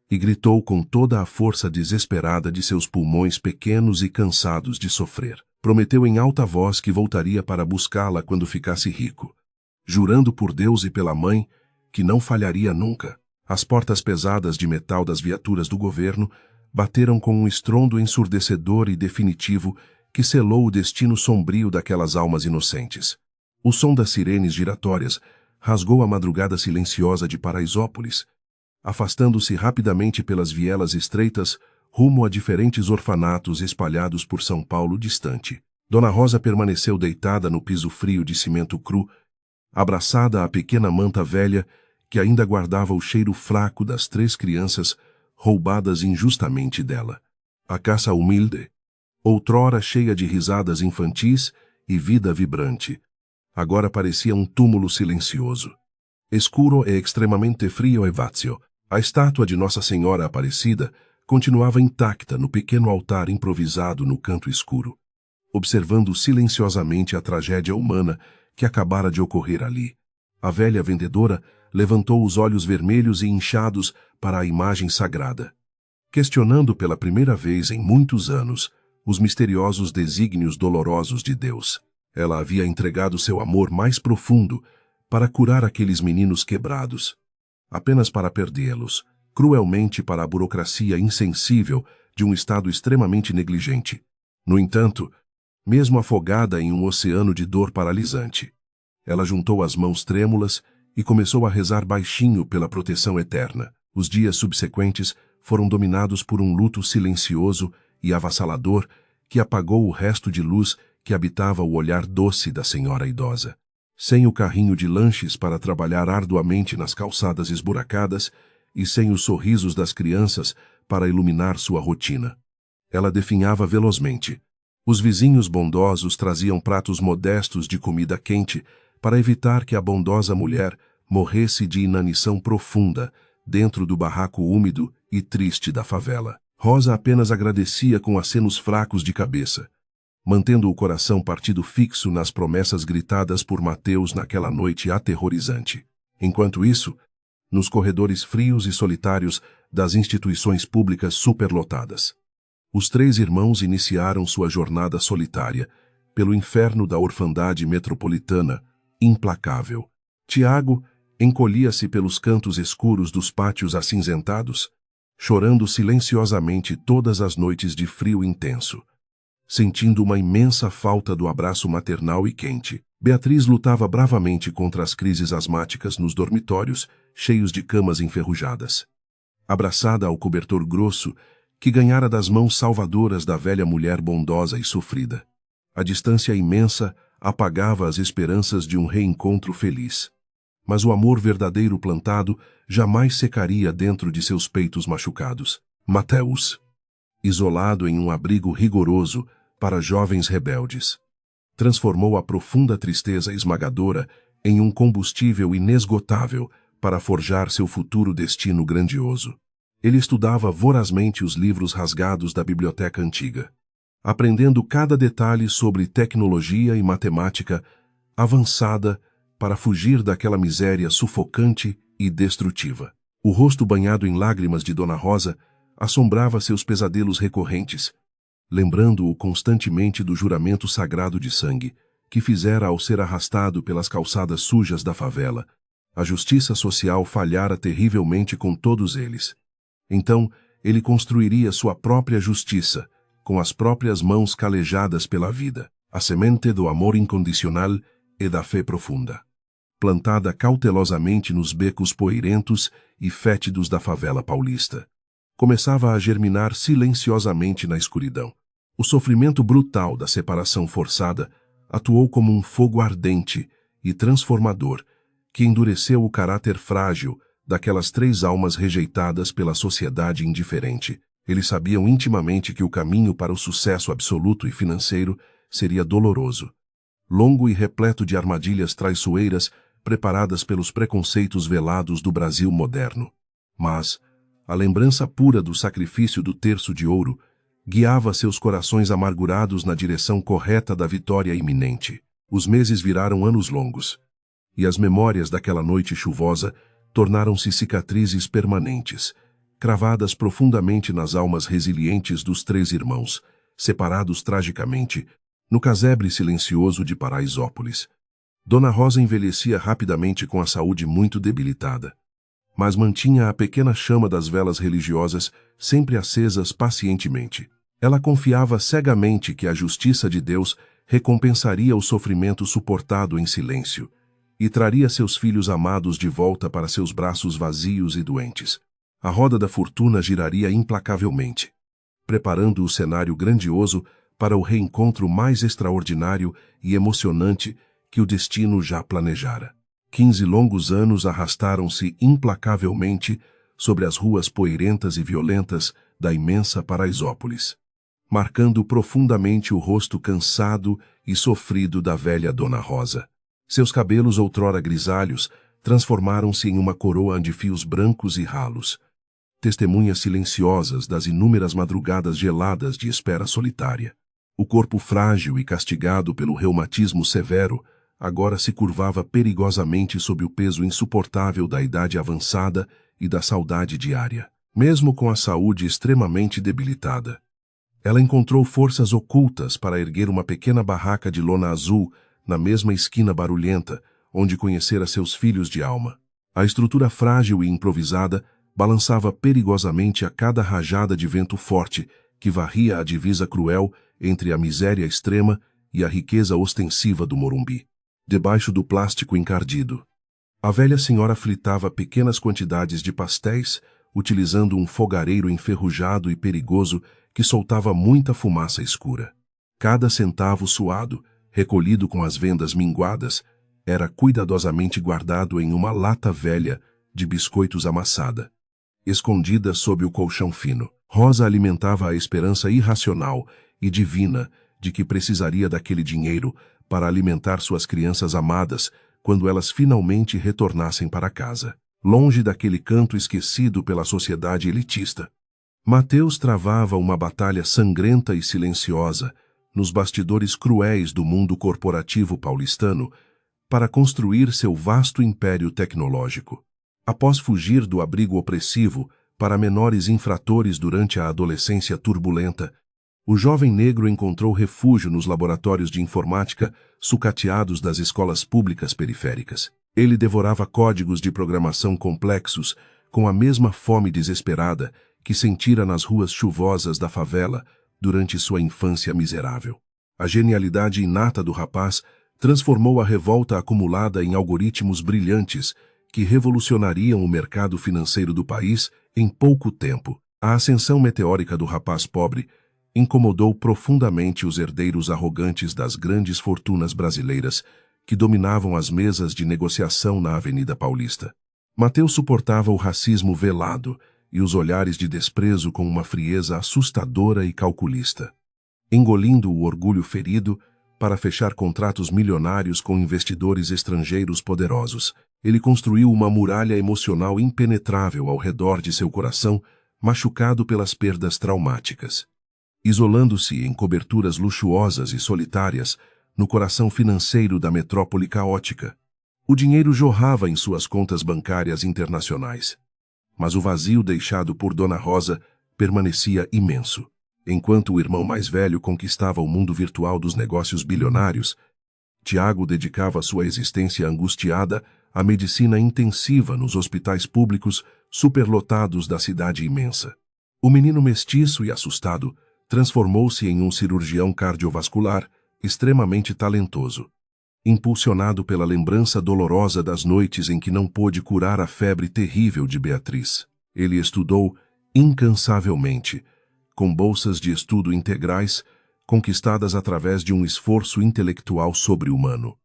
e gritou com toda a força desesperada de seus pulmões pequenos e cansados de sofrer. Prometeu em alta voz que voltaria para buscá-la quando ficasse rico, jurando por Deus e pela mãe que não falharia nunca. As portas pesadas de metal das viaturas do governo bateram com um estrondo ensurdecedor e definitivo que selou o destino sombrio daquelas almas inocentes. O som das sirenes giratórias rasgou a madrugada silenciosa de Paraisópolis, afastando-se rapidamente pelas vielas estreitas rumo a diferentes orfanatos espalhados por São Paulo distante. Dona Rosa permaneceu deitada no piso frio de cimento cru, abraçada à pequena manta velha que ainda guardava o cheiro fraco das 3 crianças roubadas injustamente dela. A casa humilde, outrora cheia de risadas infantis e vida vibrante, agora parecia um túmulo silencioso. Escuro e extremamente frio e vazio. A estátua de Nossa Senhora Aparecida continuava intacta no pequeno altar improvisado no canto escuro, observando silenciosamente a tragédia humana que acabara de ocorrer ali. A velha vendedora levantou os olhos vermelhos e inchados para a imagem sagrada, questionando pela primeira vez em muitos anos os misteriosos desígnios dolorosos de Deus. Ela havia entregado seu amor mais profundo para curar aqueles meninos quebrados, apenas para perdê-los, cruelmente para a burocracia insensível de um Estado extremamente negligente. No entanto, mesmo afogada em um oceano de dor paralisante, ela juntou as mãos trêmulas e começou a rezar baixinho pela proteção eterna. Os dias subsequentes foram dominados por um luto silencioso e avassalador que apagou o resto de luz que habitava o olhar doce da senhora idosa. Sem o carrinho de lanches para trabalhar arduamente nas calçadas esburacadas e sem os sorrisos das crianças para iluminar sua rotina, ela definhava velozmente. Os vizinhos bondosos traziam pratos modestos de comida quente para evitar que a bondosa mulher morresse de inanição profunda dentro do barraco úmido e triste da favela. Rosa apenas agradecia com acenos fracos de cabeça, mantendo o coração partido fixo nas promessas gritadas por Mateus naquela noite aterrorizante. Enquanto isso, nos corredores frios e solitários das instituições públicas superlotadas, os 3 irmãos iniciaram sua jornada solitária pelo inferno da orfandade metropolitana, implacável. Tiago encolhia-se pelos cantos escuros dos pátios acinzentados, chorando silenciosamente todas as noites de frio intenso, sentindo uma imensa falta do abraço maternal e quente. Beatriz lutava bravamente contra as crises asmáticas nos dormitórios, cheios de camas enferrujadas. Abraçada ao cobertor grosso que ganhara das mãos salvadoras da velha mulher bondosa e sofrida, a distância imensa apagava as esperanças de um reencontro feliz. Mas o amor verdadeiro plantado jamais secaria dentro de seus peitos machucados. Mateus, isolado em um abrigo rigoroso para jovens rebeldes, transformou a profunda tristeza esmagadora em um combustível inesgotável para forjar seu futuro destino grandioso. Ele estudava vorazmente os livros rasgados da biblioteca antiga, aprendendo cada detalhe sobre tecnologia e matemática avançada para fugir daquela miséria sufocante e destrutiva. O rosto banhado em lágrimas de Dona Rosa assombrava seus pesadelos recorrentes, lembrando-o constantemente do juramento sagrado de sangue que fizera ao ser arrastado pelas calçadas sujas da favela. A justiça social falhara terrivelmente com todos eles. Então, ele construiria sua própria justiça, com as próprias mãos calejadas pela vida, a semente do amor incondicional e da fé profunda, plantada cautelosamente nos becos poeirentos e fétidos da favela paulista. Começava a germinar silenciosamente na escuridão. O sofrimento brutal da separação forçada atuou como um fogo ardente e transformador que endureceu o caráter frágil daquelas 3 almas rejeitadas pela sociedade indiferente. Eles sabiam intimamente que o caminho para o sucesso absoluto e financeiro seria doloroso, longo e repleto de armadilhas traiçoeiras preparadas pelos preconceitos velados do Brasil moderno. Mas a lembrança pura do sacrifício do terço de ouro guiava seus corações amargurados na direção correta da vitória iminente. Os meses viraram anos longos, e as memórias daquela noite chuvosa tornaram-se cicatrizes permanentes, cravadas profundamente nas almas resilientes dos 3 irmãos, separados tragicamente, no casebre silencioso de Paraisópolis. Dona Rosa envelhecia rapidamente com a saúde muito debilitada, mas mantinha a pequena chama das velas religiosas sempre acesas pacientemente. Ela confiava cegamente que a justiça de Deus recompensaria o sofrimento suportado em silêncio e traria seus filhos amados de volta para seus braços vazios e doentes. A roda da fortuna giraria implacavelmente, preparando o cenário grandioso para o reencontro mais extraordinário e emocionante que o destino já planejara. 15 longos anos arrastaram-se implacavelmente sobre as ruas poeirentas e violentas da imensa Paraisópolis, marcando profundamente o rosto cansado e sofrido da velha Dona Rosa. Seus cabelos outrora grisalhos transformaram-se em uma coroa de fios brancos e ralos, testemunhas silenciosas das inúmeras madrugadas geladas de espera solitária. O corpo frágil e castigado pelo reumatismo severo agora se curvava perigosamente sob o peso insuportável da idade avançada e da saudade diária. Mesmo com a saúde extremamente debilitada, ela encontrou forças ocultas para erguer uma pequena barraca de lona azul na mesma esquina barulhenta onde conhecera seus filhos de alma. A estrutura frágil e improvisada balançava perigosamente a cada rajada de vento forte que varria a divisa cruel entre a miséria extrema e a riqueza ostensiva do Morumbi. Debaixo do plástico encardido, a velha senhora fritava pequenas quantidades de pastéis, utilizando um fogareiro enferrujado e perigoso que soltava muita fumaça escura. Cada centavo suado, recolhido com as vendas minguadas, era cuidadosamente guardado em uma lata velha de biscoitos amassada, escondida sob o colchão fino. Rosa alimentava a esperança irracional e divina de que precisaria daquele dinheiro para alimentar suas crianças amadas quando elas finalmente retornassem para casa, longe daquele canto esquecido pela sociedade elitista. Mateus travava uma batalha sangrenta e silenciosa nos bastidores cruéis do mundo corporativo paulistano para construir seu vasto império tecnológico. Após fugir do abrigo opressivo para menores infratores durante a adolescência turbulenta, o jovem negro encontrou refúgio nos laboratórios de informática sucateados das escolas públicas periféricas. Ele devorava códigos de programação complexos com a mesma fome desesperada que sentira nas ruas chuvosas da favela durante sua infância miserável. A genialidade inata do rapaz transformou a revolta acumulada em algoritmos brilhantes que revolucionariam o mercado financeiro do país em pouco tempo. A ascensão meteórica do rapaz pobre incomodou profundamente os herdeiros arrogantes das grandes fortunas brasileiras que dominavam as mesas de negociação na Avenida Paulista. Mateus suportava o racismo velado e os olhares de desprezo com uma frieza assustadora e calculista, engolindo o orgulho ferido para fechar contratos milionários com investidores estrangeiros poderosos. Ele construiu uma muralha emocional impenetrável ao redor de seu coração, machucado pelas perdas traumáticas. Isolando-se em coberturas luxuosas e solitárias, no coração financeiro da metrópole caótica, o dinheiro jorrava em suas contas bancárias internacionais. Mas o vazio deixado por Dona Rosa permanecia imenso. Enquanto o irmão mais velho conquistava o mundo virtual dos negócios bilionários, Tiago dedicava sua existência angustiada à medicina intensiva nos hospitais públicos superlotados da cidade imensa. O menino mestiço e assustado transformou-se em um cirurgião cardiovascular extremamente talentoso. Impulsionado pela lembrança dolorosa das noites em que não pôde curar a febre terrível de Beatriz, ele estudou incansavelmente, com bolsas de estudo integrais, conquistadas através de um esforço intelectual sobre-humano.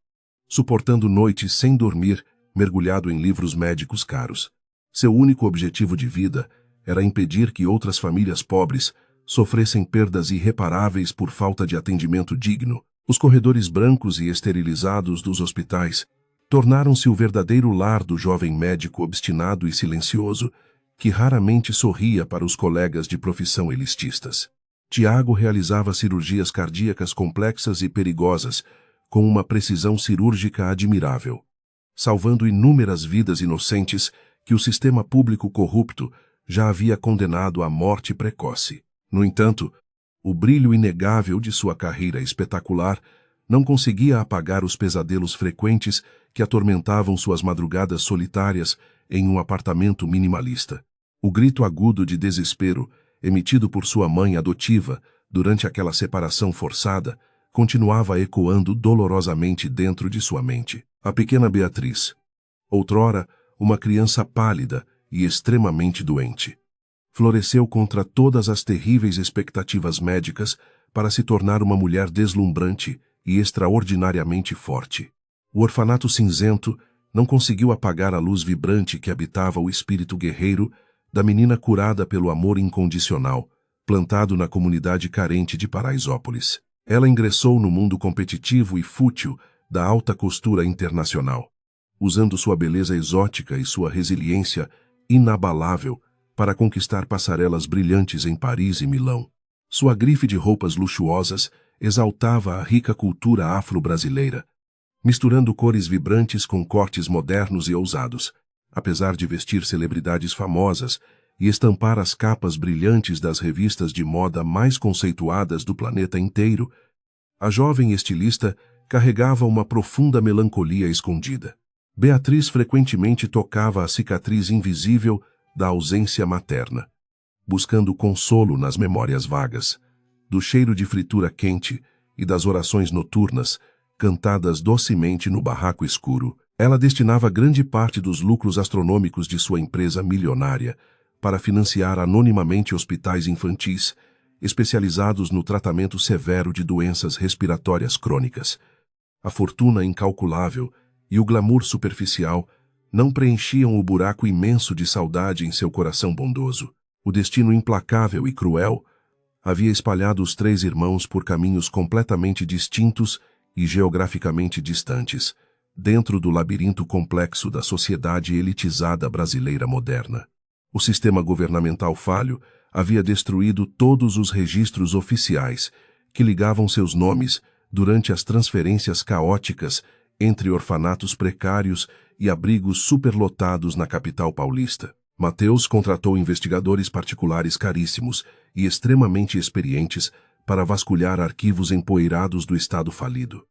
Suportando noites sem dormir, mergulhado em livros médicos caros. Seu único objetivo de vida era impedir que outras famílias pobres sofressem perdas irreparáveis por falta de atendimento digno. Os corredores brancos e esterilizados dos hospitais tornaram-se o verdadeiro lar do jovem médico obstinado e silencioso, que raramente sorria para os colegas de profissão elitistas. Tiago realizava cirurgias cardíacas complexas e perigosas, com uma precisão cirúrgica admirável, salvando inúmeras vidas inocentes que o sistema público corrupto já havia condenado à morte precoce. No entanto, o brilho inegável de sua carreira espetacular não conseguia apagar os pesadelos frequentes que atormentavam suas madrugadas solitárias em um apartamento minimalista. O grito agudo de desespero, emitido por sua mãe adotiva durante aquela separação forçada, continuava ecoando dolorosamente dentro de sua mente. A pequena Beatriz, outrora uma criança pálida e extremamente doente, floresceu contra todas as terríveis expectativas médicas para se tornar uma mulher deslumbrante e extraordinariamente forte. O orfanato cinzento não conseguiu apagar a luz vibrante que habitava o espírito guerreiro da menina curada pelo amor incondicional, plantado na comunidade carente de Paraisópolis. Ela ingressou no mundo competitivo e fútil da alta costura internacional, usando sua beleza exótica e sua resiliência inabalável para conquistar passarelas brilhantes em Paris e Milão. Sua grife de roupas luxuosas exaltava a rica cultura afro-brasileira, misturando cores vibrantes com cortes modernos e ousados. Apesar de vestir celebridades famosas e estampar as capas brilhantes das revistas de moda mais conceituadas do planeta inteiro, a jovem estilista carregava uma profunda melancolia escondida. Beatriz frequentemente tocava a cicatriz invisível da ausência materna, buscando consolo nas memórias vagas, do cheiro de fritura quente e das orações noturnas, cantadas docemente no barraco escuro. Ela destinava grande parte dos lucros astronômicos de sua empresa milionária para financiar anonimamente hospitais infantis, especializados no tratamento severo de doenças respiratórias crônicas. A fortuna incalculável e o glamour superficial não preenchiam o buraco imenso de saudade em seu coração bondoso. O destino implacável e cruel havia espalhado os três irmãos por caminhos completamente distintos e geograficamente distantes, dentro do labirinto complexo da sociedade elitizada brasileira moderna. O sistema governamental falho havia destruído todos os registros oficiais que ligavam seus nomes durante as transferências caóticas entre orfanatos precários e abrigos superlotados na capital paulista. Mateus contratou investigadores particulares caríssimos e extremamente experientes para vasculhar arquivos empoeirados do Estado falido,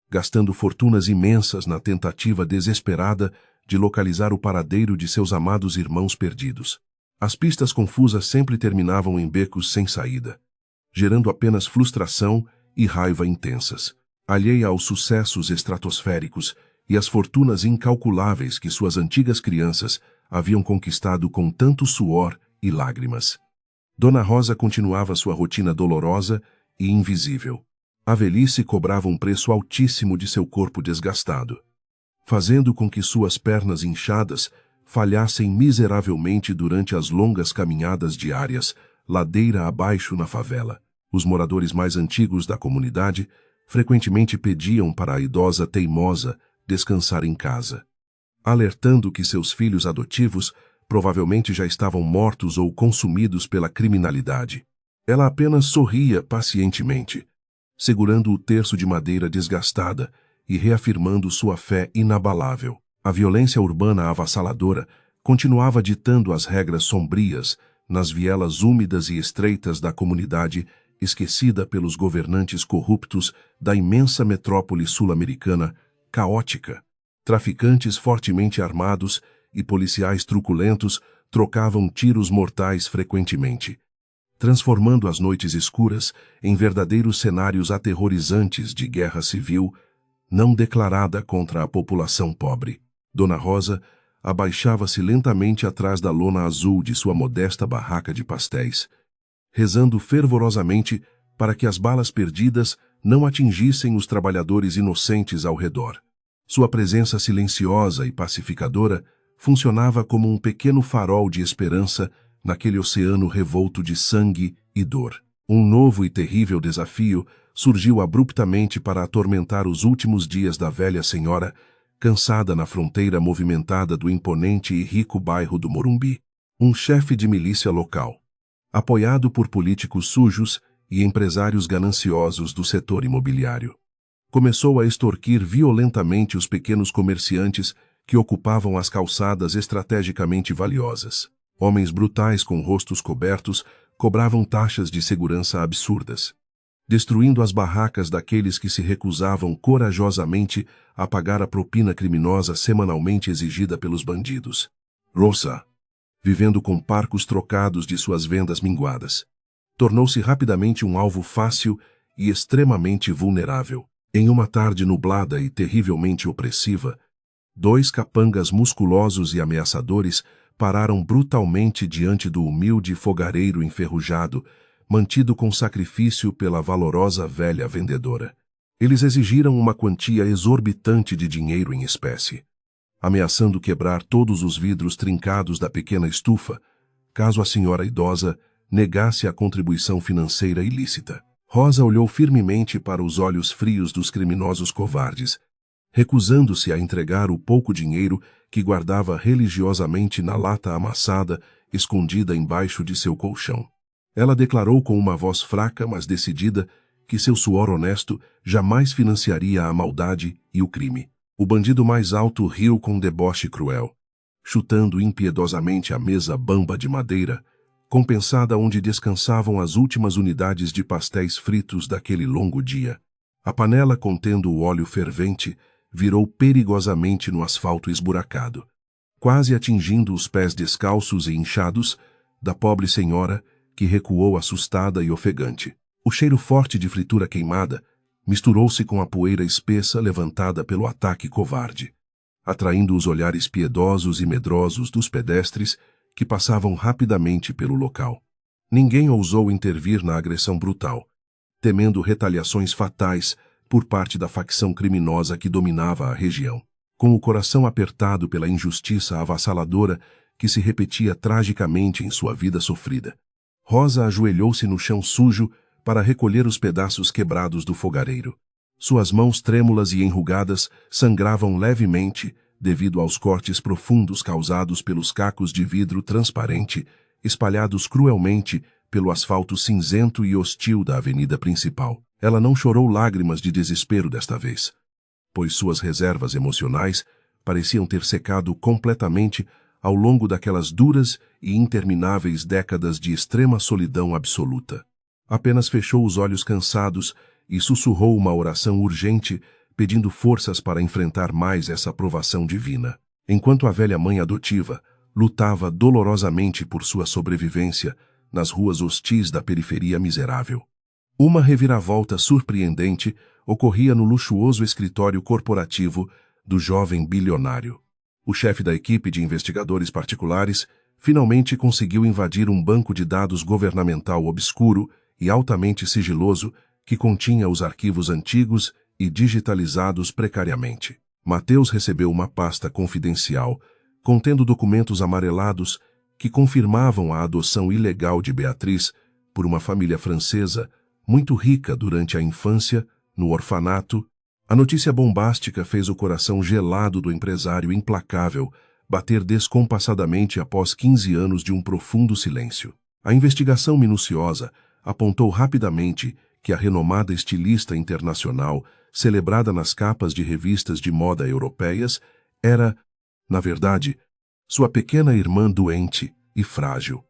gastando fortunas imensas na tentativa desesperada de localizar o paradeiro de seus amados irmãos perdidos. As pistas confusas sempre terminavam em becos sem saída, gerando apenas frustração e raiva intensas, alheia aos sucessos estratosféricos e às fortunas incalculáveis que suas antigas crianças haviam conquistado com tanto suor e lágrimas. Dona Rosa continuava sua rotina dolorosa e invisível. A velhice cobrava um preço altíssimo de seu corpo desgastado, fazendo com que suas pernas inchadas falhassem miseravelmente durante as longas caminhadas diárias, ladeira abaixo na favela. Os moradores mais antigos da comunidade frequentemente pediam para a idosa teimosa descansar em casa, alertando que seus filhos adotivos provavelmente já estavam mortos ou consumidos pela criminalidade. Ela apenas sorria pacientemente, segurando o terço de madeira desgastada e reafirmando sua fé inabalável. A violência urbana avassaladora continuava ditando as regras sombrias nas vielas úmidas e estreitas da comunidade esquecida pelos governantes corruptos da imensa metrópole sul-americana caótica. Traficantes fortemente armados e policiais truculentos trocavam tiros mortais frequentemente, transformando as noites escuras em verdadeiros cenários aterrorizantes de guerra civil não declarada contra a população pobre. Dona Rosa abaixava-se lentamente atrás da lona azul de sua modesta barraca de pastéis, rezando fervorosamente para que as balas perdidas não atingissem os trabalhadores inocentes ao redor. Sua presença silenciosa e pacificadora funcionava como um pequeno farol de esperança naquele oceano revolto de sangue e dor. Um novo e terrível desafio surgiu abruptamente para atormentar os últimos dias da velha senhora, cansada na fronteira movimentada do imponente e rico bairro do Morumbi. Um chefe de milícia local, apoiado por políticos sujos e empresários gananciosos do setor imobiliário, começou a extorquir violentamente os pequenos comerciantes que ocupavam as calçadas estrategicamente valiosas. Homens brutais com rostos cobertos cobravam taxas de segurança absurdas, destruindo as barracas daqueles que se recusavam corajosamente a pagar a propina criminosa semanalmente exigida pelos bandidos. Rosa, vivendo com parcos trocados de suas vendas minguadas, tornou-se rapidamente um alvo fácil e extremamente vulnerável. Em uma tarde nublada e terrivelmente opressiva, dois capangas musculosos e ameaçadores pararam brutalmente diante do humilde fogareiro enferrujado, mantido com sacrifício pela valorosa velha vendedora. Eles exigiram uma quantia exorbitante de dinheiro em espécie, ameaçando quebrar todos os vidros trincados da pequena estufa, caso a senhora idosa negasse a contribuição financeira ilícita. Rosa olhou firmemente para os olhos frios dos criminosos covardes, recusando-se a entregar o pouco dinheiro que guardava religiosamente na lata amassada, escondida embaixo de seu colchão. Ela declarou com uma voz fraca, mas decidida, que seu suor honesto jamais financiaria a maldade e o crime. O bandido mais alto riu com deboche cruel, chutando impiedosamente a mesa bamba de madeira, compensada onde descansavam as últimas unidades de pastéis fritos daquele longo dia. A panela contendo o óleo fervente virou perigosamente no asfalto esburacado, quase atingindo os pés descalços e inchados da pobre senhora, que recuou assustada e ofegante. O cheiro forte de fritura queimada misturou-se com a poeira espessa levantada pelo ataque covarde, atraindo os olhares piedosos e medrosos dos pedestres que passavam rapidamente pelo local. Ninguém ousou intervir na agressão brutal, temendo retaliações fatais por parte da facção criminosa que dominava a região. Com o coração apertado pela injustiça avassaladora que se repetia tragicamente em sua vida sofrida, Rosa ajoelhou-se no chão sujo para recolher os pedaços quebrados do fogareiro. Suas mãos trêmulas e enrugadas sangravam levemente devido aos cortes profundos causados pelos cacos de vidro transparente espalhados cruelmente pelo asfalto cinzento e hostil da avenida principal. Ela não chorou lágrimas de desespero desta vez, pois suas reservas emocionais pareciam ter secado completamente ao longo daquelas duras e intermináveis décadas de extrema solidão absoluta. Apenas fechou os olhos cansados e sussurrou uma oração urgente, pedindo forças para enfrentar mais essa provação divina. Enquanto a velha mãe adotiva lutava dolorosamente por sua sobrevivência nas ruas hostis da periferia miserável. Uma reviravolta surpreendente ocorria no luxuoso escritório corporativo do jovem bilionário. O chefe da equipe de investigadores particulares finalmente conseguiu invadir um banco de dados governamental obscuro e altamente sigiloso que continha os arquivos antigos e digitalizados precariamente. Mateus recebeu uma pasta confidencial contendo documentos amarelados que confirmavam a adoção ilegal de Beatriz por uma família francesa muito rica durante a infância no orfanato A notícia bombástica fez o coração gelado do empresário implacável bater descompassadamente após 15 anos de um profundo silêncio. A investigação minuciosa apontou rapidamente que a renomada estilista internacional, celebrada nas capas de revistas de moda europeias, era, na verdade, sua pequena irmã doente e frágil.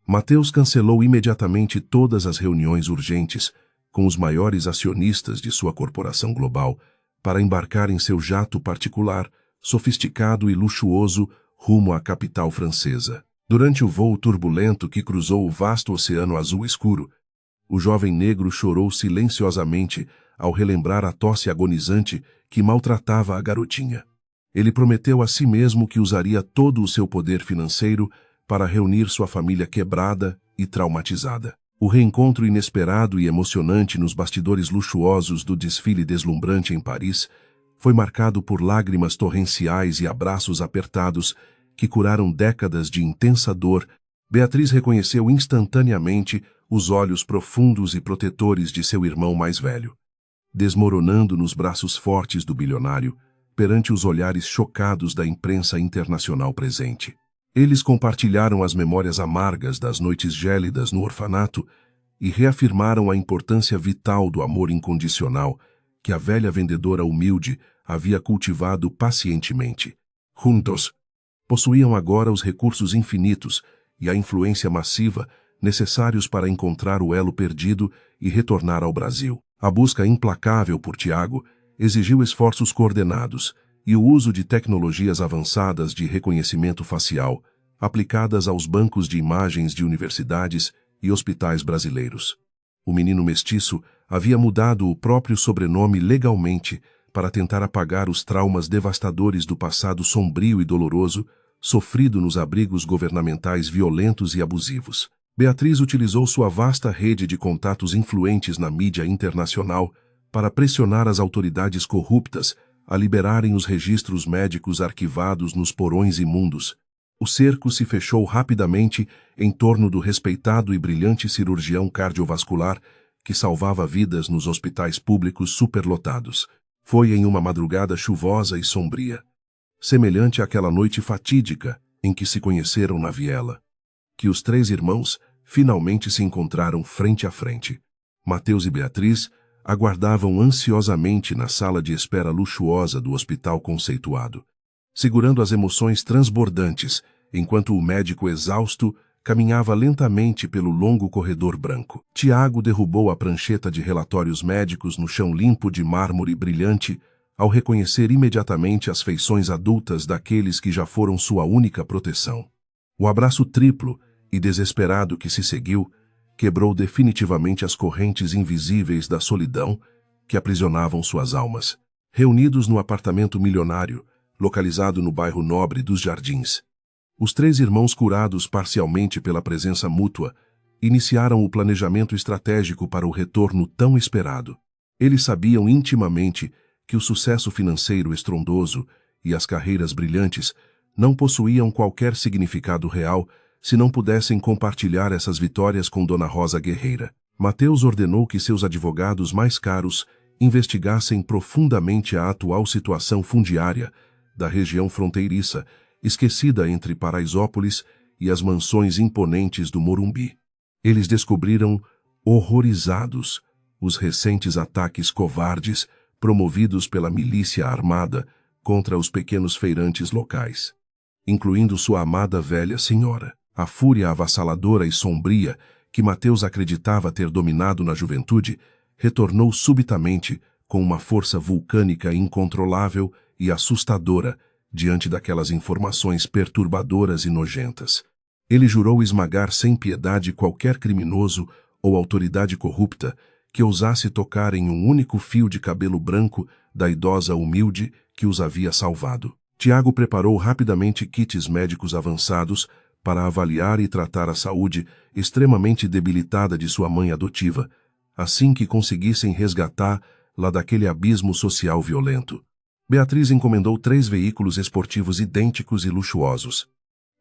Mateus cancelou imediatamente todas as reuniões urgentes com os maiores acionistas de sua corporação global para embarcar em seu jato particular, sofisticado e luxuoso, rumo à capital francesa. Durante o voo turbulento que cruzou o vasto oceano azul escuro, o jovem negro chorou silenciosamente ao relembrar a tosse agonizante que maltratava a garotinha. Ele prometeu a si mesmo que usaria todo o seu poder financeiro para reunir sua família quebrada e traumatizada. O reencontro inesperado e emocionante nos bastidores luxuosos do desfile deslumbrante em Paris foi marcado por lágrimas torrenciais e abraços apertados que curaram décadas de intensa dor. Beatriz reconheceu instantaneamente os olhos profundos e protetores de seu irmão mais velho, desmoronando nos braços fortes do bilionário perante os olhares chocados da imprensa internacional presente. Eles compartilharam as memórias amargas das noites gélidas no orfanato e reafirmaram a importância vital do amor incondicional que a velha vendedora humilde havia cultivado pacientemente. Juntos, possuíam agora os recursos infinitos e a influência massiva necessários para encontrar o elo perdido e retornar ao Brasil. A busca implacável por Tiago exigiu esforços coordenados e o uso de tecnologias avançadas de reconhecimento facial, aplicadas aos bancos de imagens de universidades e hospitais brasileiros. O menino mestiço havia mudado o próprio sobrenome legalmente para tentar apagar os traumas devastadores do passado sombrio e doloroso sofrido nos abrigos governamentais violentos e abusivos. Beatriz utilizou sua vasta rede de contatos influentes na mídia internacional para pressionar as autoridades corruptas a liberarem os registros médicos arquivados nos porões imundos. O cerco se fechou rapidamente em torno do respeitado e brilhante cirurgião cardiovascular que salvava vidas nos hospitais públicos superlotados. Foi em uma madrugada chuvosa e sombria, semelhante àquela noite fatídica em que se conheceram na viela, que os três irmãos finalmente se encontraram frente a frente. Mateus e Beatriz aguardavam ansiosamente na sala de espera luxuosa do hospital conceituado, segurando as emoções transbordantes, enquanto o médico exausto caminhava lentamente pelo longo corredor branco. Tiago derrubou a prancheta de relatórios médicos no chão limpo de mármore brilhante, ao reconhecer imediatamente as feições adultas daqueles que já foram sua única proteção. O abraço triplo e desesperado que se seguiu quebrou definitivamente as correntes invisíveis da solidão que aprisionavam suas almas. Reunidos no apartamento milionário, localizado no bairro nobre dos Jardins, os três irmãos, curados parcialmente pela presença mútua, iniciaram o planejamento estratégico para o retorno tão esperado. Eles sabiam intimamente que o sucesso financeiro estrondoso e as carreiras brilhantes não possuíam qualquer significado real se não pudessem compartilhar essas vitórias com Dona Rosa Guerreira. Mateus ordenou que seus advogados mais caros investigassem profundamente a atual situação fundiária da região fronteiriça, esquecida entre Paraisópolis e as mansões imponentes do Morumbi. Eles descobriram, horrorizados, os recentes ataques covardes promovidos pela milícia armada contra os pequenos feirantes locais, incluindo sua amada velha senhora. A fúria avassaladora e sombria que Mateus acreditava ter dominado na juventude retornou subitamente com uma força vulcânica incontrolável e assustadora diante daquelas informações perturbadoras e nojentas. Ele jurou esmagar sem piedade qualquer criminoso ou autoridade corrupta que ousasse tocar em um único fio de cabelo branco da idosa humilde que os havia salvado. Tiago preparou rapidamente kits médicos avançados para avaliar e tratar a saúde extremamente debilitada de sua mãe adotiva, assim que conseguissem resgatá-la daquele abismo social violento. Beatriz encomendou 3 veículos esportivos idênticos e luxuosos,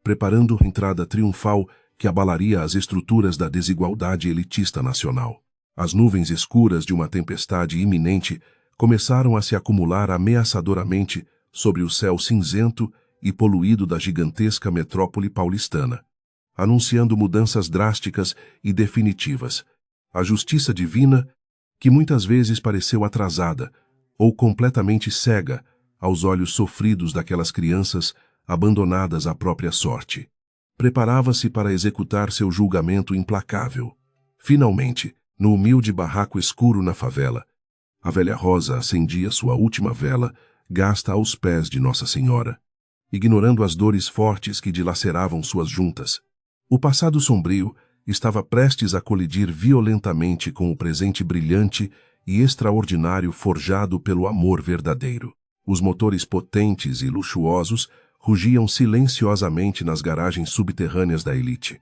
preparando a entrada triunfal que abalaria as estruturas da desigualdade elitista nacional. As nuvens escuras de uma tempestade iminente começaram a se acumular ameaçadoramente sobre o céu cinzento e poluído da gigantesca metrópole paulistana, anunciando mudanças drásticas e definitivas. A justiça divina, que muitas vezes pareceu atrasada ou completamente cega aos olhos sofridos daquelas crianças abandonadas à própria sorte, preparava-se para executar seu julgamento implacável. Finalmente, no humilde barraco escuro na favela, a velha Rosa acendia sua última vela, gasta aos pés de Nossa Senhora, ignorando as dores fortes que dilaceravam suas juntas. O passado sombrio estava prestes a colidir violentamente com o presente brilhante e extraordinário forjado pelo amor verdadeiro. Os motores potentes e luxuosos rugiam silenciosamente nas garagens subterrâneas da elite,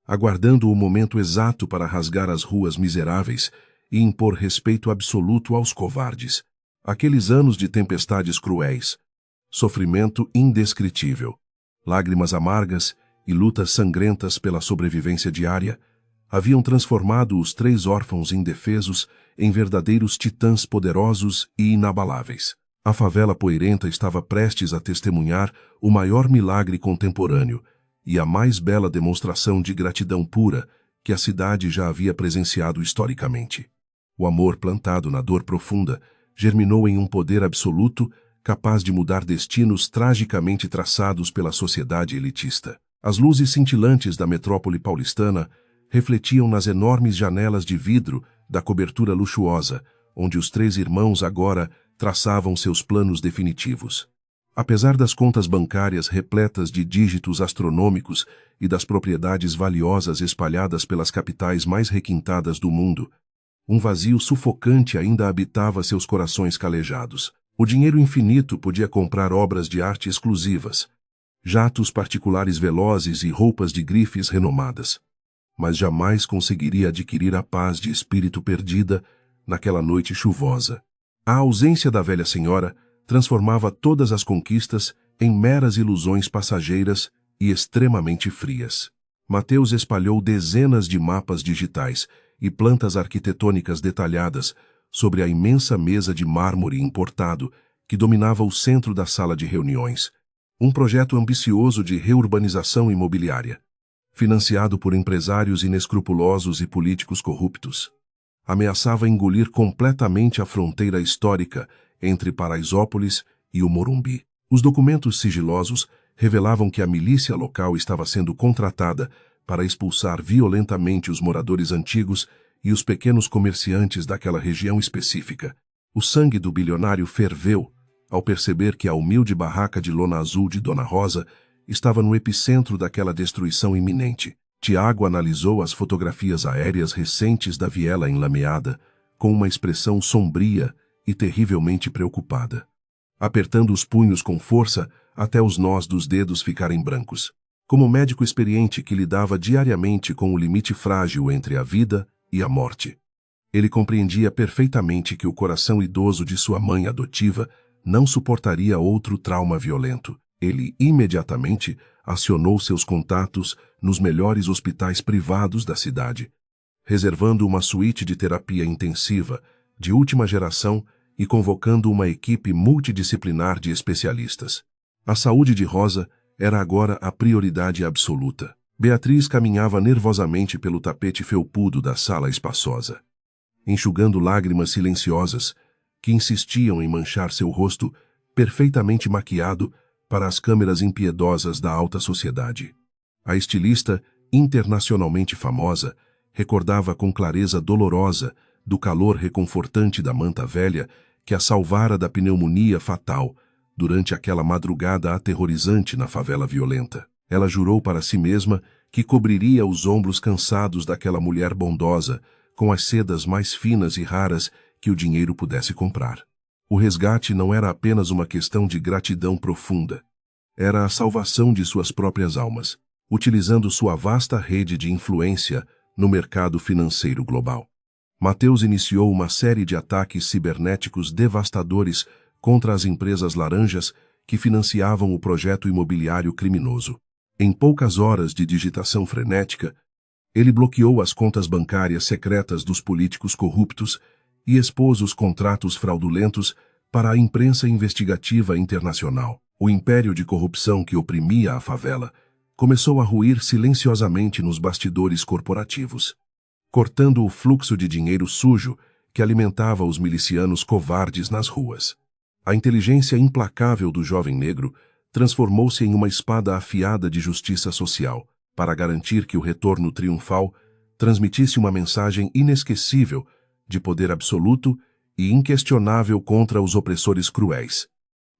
aguardando o momento exato para rasgar as ruas miseráveis e impor respeito absoluto aos covardes. Aqueles anos de tempestades cruéis, sofrimento indescritível, lágrimas amargas e lutas sangrentas pela sobrevivência diária, haviam transformado os 3 órfãos indefesos em verdadeiros titãs poderosos e inabaláveis. A favela poeirenta estava prestes a testemunhar o maior milagre contemporâneo e a mais bela demonstração de gratidão pura que a cidade já havia presenciado historicamente. O amor plantado na dor profunda germinou em um poder absoluto capaz de mudar destinos tragicamente traçados pela sociedade elitista. As luzes cintilantes da metrópole paulistana refletiam nas enormes janelas de vidro da cobertura luxuosa, onde os 3 irmãos agora traçavam seus planos definitivos. Apesar das contas bancárias repletas de dígitos astronômicos e das propriedades valiosas espalhadas pelas capitais mais requintadas do mundo, um vazio sufocante ainda habitava seus corações calejados. O dinheiro infinito podia comprar obras de arte exclusivas, jatos particulares velozes e roupas de grifes renomadas, mas jamais conseguiria adquirir a paz de espírito perdida naquela noite chuvosa. A ausência da velha senhora transformava todas as conquistas em meras ilusões passageiras e extremamente frias. Mateus espalhou dezenas de mapas digitais e plantas arquitetônicas detalhadas sobre a imensa mesa de mármore importado que dominava o centro da sala de reuniões. Um projeto ambicioso de reurbanização imobiliária, financiado por empresários inescrupulosos e políticos corruptos, ameaçava engolir completamente a fronteira histórica entre Paraisópolis e o Morumbi. Os documentos sigilosos revelavam que a milícia local estava sendo contratada para expulsar violentamente os moradores antigos e os pequenos comerciantes daquela região específica. O sangue do bilionário ferveu ao perceber que a humilde barraca de lona azul de Dona Rosa estava no epicentro daquela destruição iminente. Tiago analisou as fotografias aéreas recentes da viela enlameada com uma expressão sombria e terrivelmente preocupada, apertando os punhos com força até os nós dos dedos ficarem brancos. Como médico experiente que lidava diariamente com o limite frágil entre a vida e a morte, ele compreendia perfeitamente que o coração idoso de sua mãe adotiva não suportaria outro trauma violento. Ele imediatamente acionou seus contatos nos melhores hospitais privados da cidade, reservando uma suíte de terapia intensiva de última geração e convocando uma equipe multidisciplinar de especialistas. A saúde de Rosa era agora a prioridade absoluta. Beatriz caminhava nervosamente pelo tapete felpudo da sala espaçosa, enxugando lágrimas silenciosas que insistiam em manchar seu rosto perfeitamente maquiado para as câmeras impiedosas da alta sociedade. A estilista, internacionalmente famosa, recordava com clareza dolorosa do calor reconfortante da manta velha que a salvara da pneumonia fatal durante aquela madrugada aterrorizante na favela violenta. Ela jurou para si mesma que cobriria os ombros cansados daquela mulher bondosa com as sedas mais finas e raras que o dinheiro pudesse comprar. O resgate não era apenas uma questão de gratidão profunda. Era a salvação de suas próprias almas, utilizando sua vasta rede de influência no mercado financeiro global. Mateus iniciou uma série de ataques cibernéticos devastadores contra as empresas laranjas que financiavam o projeto imobiliário criminoso. Em poucas horas de digitação frenética, ele bloqueou as contas bancárias secretas dos políticos corruptos e expôs os contratos fraudulentos para a imprensa investigativa internacional. O império de corrupção que oprimia a favela começou a ruir silenciosamente nos bastidores corporativos, cortando o fluxo de dinheiro sujo que alimentava os milicianos covardes nas ruas. A inteligência implacável do jovem negro transformou-se em uma espada afiada de justiça social, para garantir que o retorno triunfal transmitisse uma mensagem inesquecível de poder absoluto e inquestionável contra os opressores cruéis.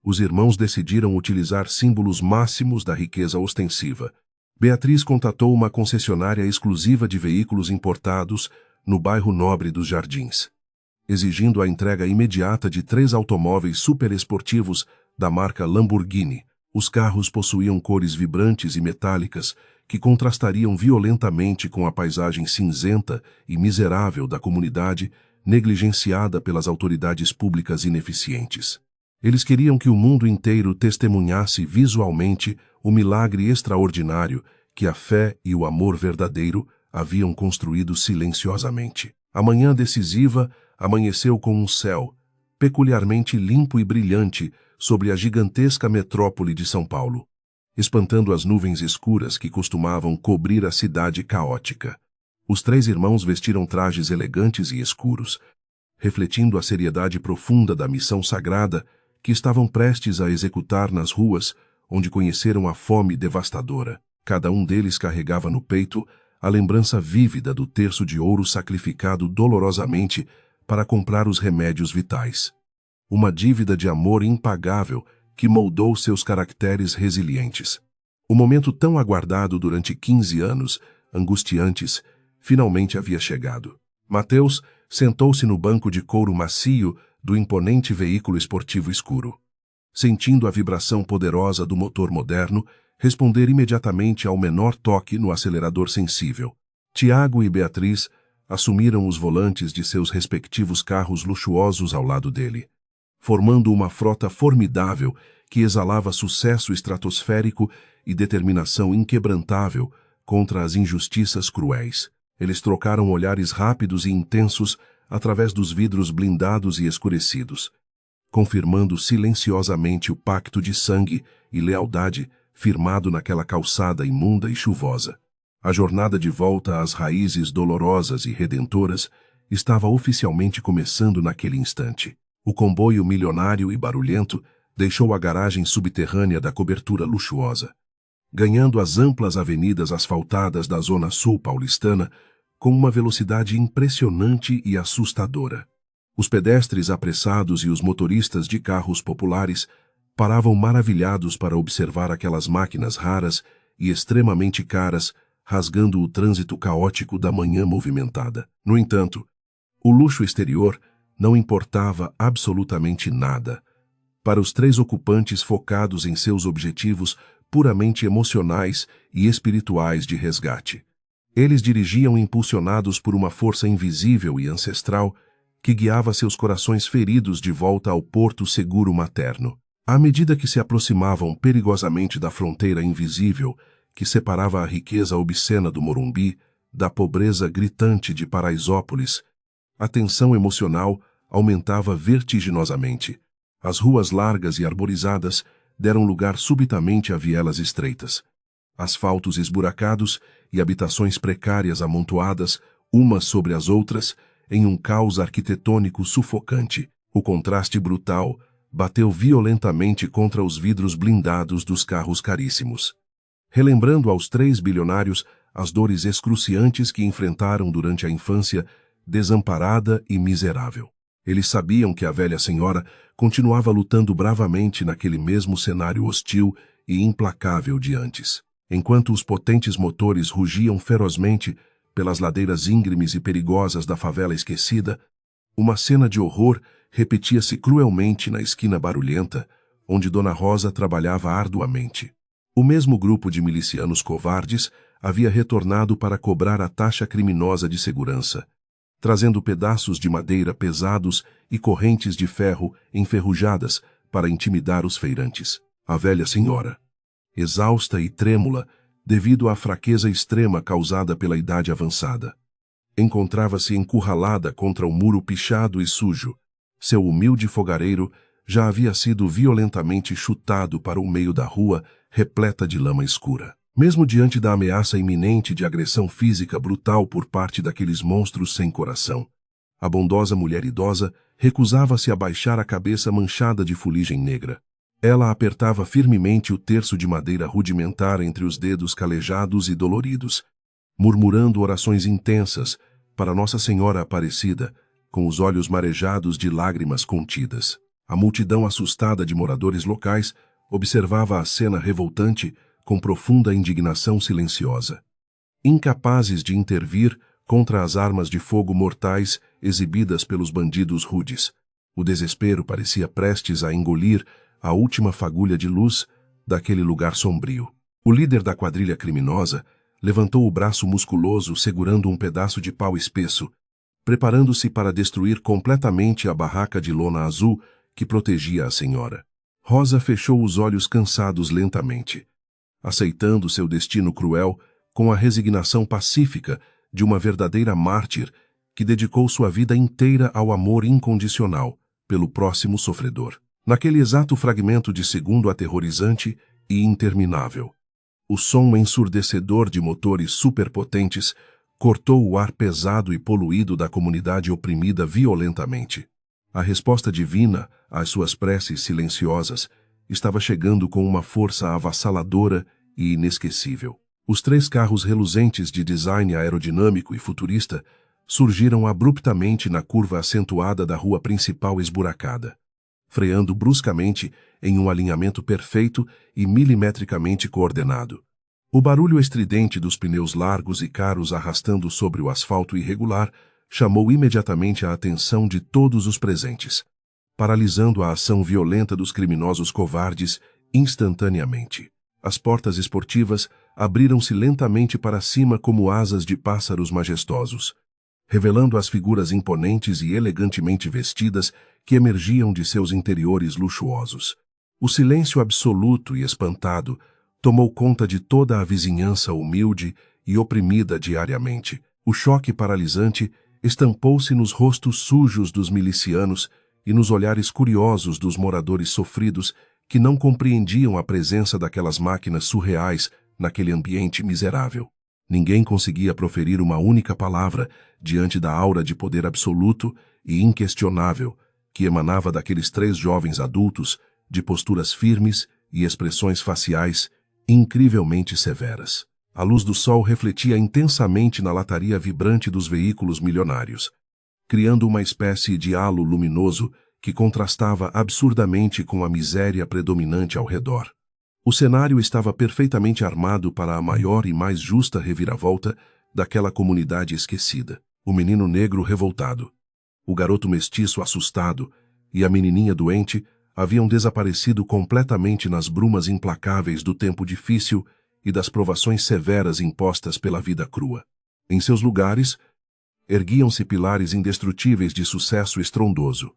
Os irmãos decidiram utilizar símbolos máximos da riqueza ostensiva. Beatriz contatou uma concessionária exclusiva de veículos importados no bairro Nobre dos Jardins, exigindo a entrega imediata de 3 automóveis superesportivos da marca Lamborghini. Os carros possuíam cores vibrantes e metálicas que contrastariam violentamente com a paisagem cinzenta e miserável da comunidade negligenciada pelas autoridades públicas ineficientes. Eles queriam que o mundo inteiro testemunhasse visualmente o milagre extraordinário que a fé e o amor verdadeiro haviam construído silenciosamente. A manhã decisiva amanheceu com um céu peculiarmente limpo e brilhante sobre a gigantesca metrópole de São Paulo, espantando as nuvens escuras que costumavam cobrir a cidade caótica. Os 3 irmãos vestiram trajes elegantes e escuros, refletindo a seriedade profunda da missão sagrada que estavam prestes a executar nas ruas onde conheceram a fome devastadora. Cada um deles carregava no peito a lembrança vívida do terço de ouro sacrificado dolorosamente para comprar os remédios vitais. Uma dívida de amor impagável que moldou seus caracteres resilientes. O momento tão aguardado durante 15 anos, angustiantes, finalmente havia chegado. Mateus sentou-se no banco de couro macio do imponente veículo esportivo escuro, sentindo a vibração poderosa do motor moderno responder imediatamente ao menor toque no acelerador sensível. Tiago e Beatriz assumiram os volantes de seus respectivos carros luxuosos ao lado dele, formando uma frota formidável que exalava sucesso estratosférico e determinação inquebrantável contra as injustiças cruéis. Eles trocaram olhares rápidos e intensos através dos vidros blindados e escurecidos, confirmando silenciosamente o pacto de sangue e lealdade firmado naquela calçada imunda e chuvosa. A jornada de volta às raízes dolorosas e redentoras estava oficialmente começando naquele instante. O comboio milionário e barulhento deixou a garagem subterrânea da cobertura luxuosa, ganhando as amplas avenidas asfaltadas da zona sul paulistana com uma velocidade impressionante e assustadora. Os pedestres apressados e os motoristas de carros populares paravam maravilhados para observar aquelas máquinas raras e extremamente caras rasgando o trânsito caótico da manhã movimentada. No entanto, o luxo exterior não importava absolutamente nada para os 3 ocupantes focados em seus objetivos puramente emocionais e espirituais de resgate. Eles dirigiam impulsionados por uma força invisível e ancestral que guiava seus corações feridos de volta ao porto seguro materno. À medida que se aproximavam perigosamente da fronteira invisível que separava a riqueza obscena do Morumbi da pobreza gritante de Paraisópolis, a tensão emocional aumentava vertiginosamente. As ruas largas e arborizadas deram lugar subitamente a vielas estreitas, asfaltos esburacados e habitações precárias amontoadas, umas sobre as outras, em um caos arquitetônico sufocante. O contraste brutal bateu violentamente contra os vidros blindados dos carros caríssimos, relembrando aos 3 bilionários as dores excruciantes que enfrentaram durante a infância desamparada e miserável. Eles sabiam que a velha senhora continuava lutando bravamente naquele mesmo cenário hostil e implacável de antes. Enquanto os potentes motores rugiam ferozmente pelas ladeiras íngremes e perigosas da favela esquecida, uma cena de horror repetia-se cruelmente na esquina barulhenta, onde Dona Rosa trabalhava arduamente. O mesmo grupo de milicianos covardes havia retornado para cobrar a taxa criminosa de segurança, trazendo pedaços de madeira pesados e correntes de ferro enferrujadas para intimidar os feirantes. A velha senhora, exausta e trêmula devido à fraqueza extrema causada pela idade avançada, encontrava-se encurralada contra o muro pichado e sujo. Seu humilde fogareiro já havia sido violentamente chutado para o meio da rua, repleta de lama escura. Mesmo diante da ameaça iminente de agressão física brutal por parte daqueles monstros sem coração, a bondosa mulher idosa recusava-se a baixar a cabeça manchada de fuligem negra. Ela apertava firmemente o terço de madeira rudimentar entre os dedos calejados e doloridos, murmurando orações intensas para Nossa Senhora Aparecida, com os olhos marejados de lágrimas contidas. A multidão assustada de moradores locais observava a cena revoltante com profunda indignação silenciosa. Incapazes de intervir contra as armas de fogo mortais exibidas pelos bandidos rudes, o desespero parecia prestes a engolir a última fagulha de luz daquele lugar sombrio. O líder da quadrilha criminosa levantou o braço musculoso segurando um pedaço de pau espesso, preparando-se para destruir completamente a barraca de lona azul que protegia a senhora. Rosa fechou os olhos cansados lentamente, aceitando seu destino cruel com a resignação pacífica de uma verdadeira mártir que dedicou sua vida inteira ao amor incondicional pelo próximo sofredor. Naquele exato fragmento de segundo aterrorizante e interminável, o som ensurdecedor de motores superpotentes cortou o ar pesado e poluído da comunidade oprimida violentamente. A resposta divina às suas preces silenciosas estava chegando com uma força avassaladora e inesquecível. Os 3 carros reluzentes de design aerodinâmico e futurista surgiram abruptamente na curva acentuada da rua principal esburacada, freando bruscamente em um alinhamento perfeito e milimetricamente coordenado. O barulho estridente dos pneus largos e caros arrastando sobre o asfalto irregular chamou imediatamente a atenção de todos os presentes, paralisando a ação violenta dos criminosos covardes instantaneamente. As portas esportivas abriram-se lentamente para cima como asas de pássaros majestosos, revelando as figuras imponentes e elegantemente vestidas que emergiam de seus interiores luxuosos. O silêncio absoluto e espantado tomou conta de toda a vizinhança humilde e oprimida diariamente. O choque paralisante estampou-se nos rostos sujos dos milicianos e nos olhares curiosos dos moradores sofridos que não compreendiam a presença daquelas máquinas surreais naquele ambiente miserável. Ninguém conseguia proferir uma única palavra diante da aura de poder absoluto e inquestionável que emanava daqueles 3 jovens adultos de posturas firmes e expressões faciais incrivelmente severas. A luz do sol refletia intensamente na lataria vibrante dos veículos milionários, criando uma espécie de halo luminoso que contrastava absurdamente com a miséria predominante ao redor. O cenário estava perfeitamente armado para a maior e mais justa reviravolta daquela comunidade esquecida. O menino negro revoltado, o garoto mestiço assustado e a menininha doente haviam desaparecido completamente nas brumas implacáveis do tempo difícil e das provações severas impostas pela vida crua. Em seus lugares, erguiam-se pilares indestrutíveis de sucesso estrondoso,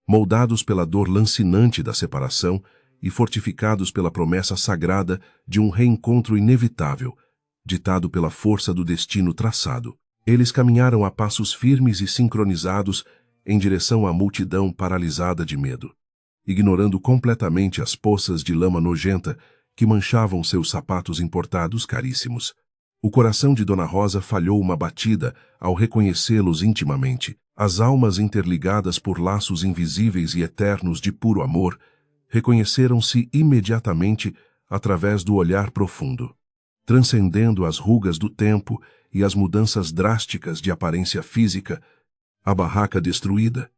moldados pela dor lancinante da separação e fortificados pela promessa sagrada de um reencontro inevitável, ditado pela força do destino traçado. Eles caminharam a passos firmes e sincronizados em direção à multidão paralisada de medo, ignorando completamente as poças de lama nojenta que manchavam seus sapatos importados caríssimos. O coração de Dona Rosa falhou uma batida ao reconhecê-los intimamente. As almas interligadas por laços invisíveis e eternos de puro amor reconheceram-se imediatamente através do olhar profundo, transcendendo as rugas do tempo e as mudanças drásticas de aparência física. A barraca destruída,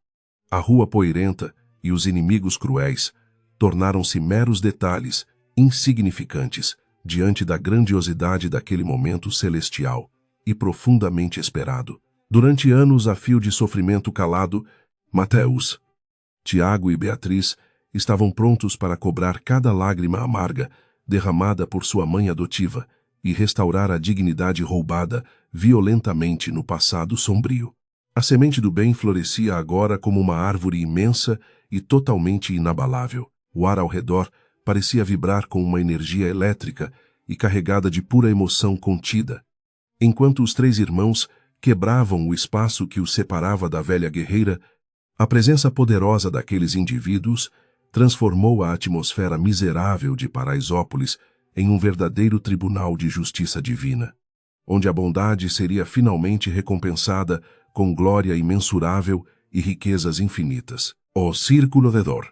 a rua poeirenta e os inimigos cruéis tornaram-se meros detalhes insignificantes diante da grandiosidade daquele momento celestial e profundamente esperado. Durante anos a fio de sofrimento calado, Mateus, Tiago e Beatriz estavam prontos para cobrar cada lágrima amarga derramada por sua mãe adotiva e restaurar a dignidade roubada violentamente no passado sombrio. A semente do bem florescia agora como uma árvore imensa e totalmente inabalável. O ar ao redor parecia vibrar com uma energia elétrica e carregada de pura emoção contida, enquanto os 3 irmãos quebravam o espaço que os separava da velha guerreira, a presença poderosa daqueles indivíduos transformou a atmosfera miserável de Paraisópolis em um verdadeiro tribunal de justiça divina, onde a bondade seria finalmente recompensada com glória imensurável e riquezas infinitas. O círculo de dor,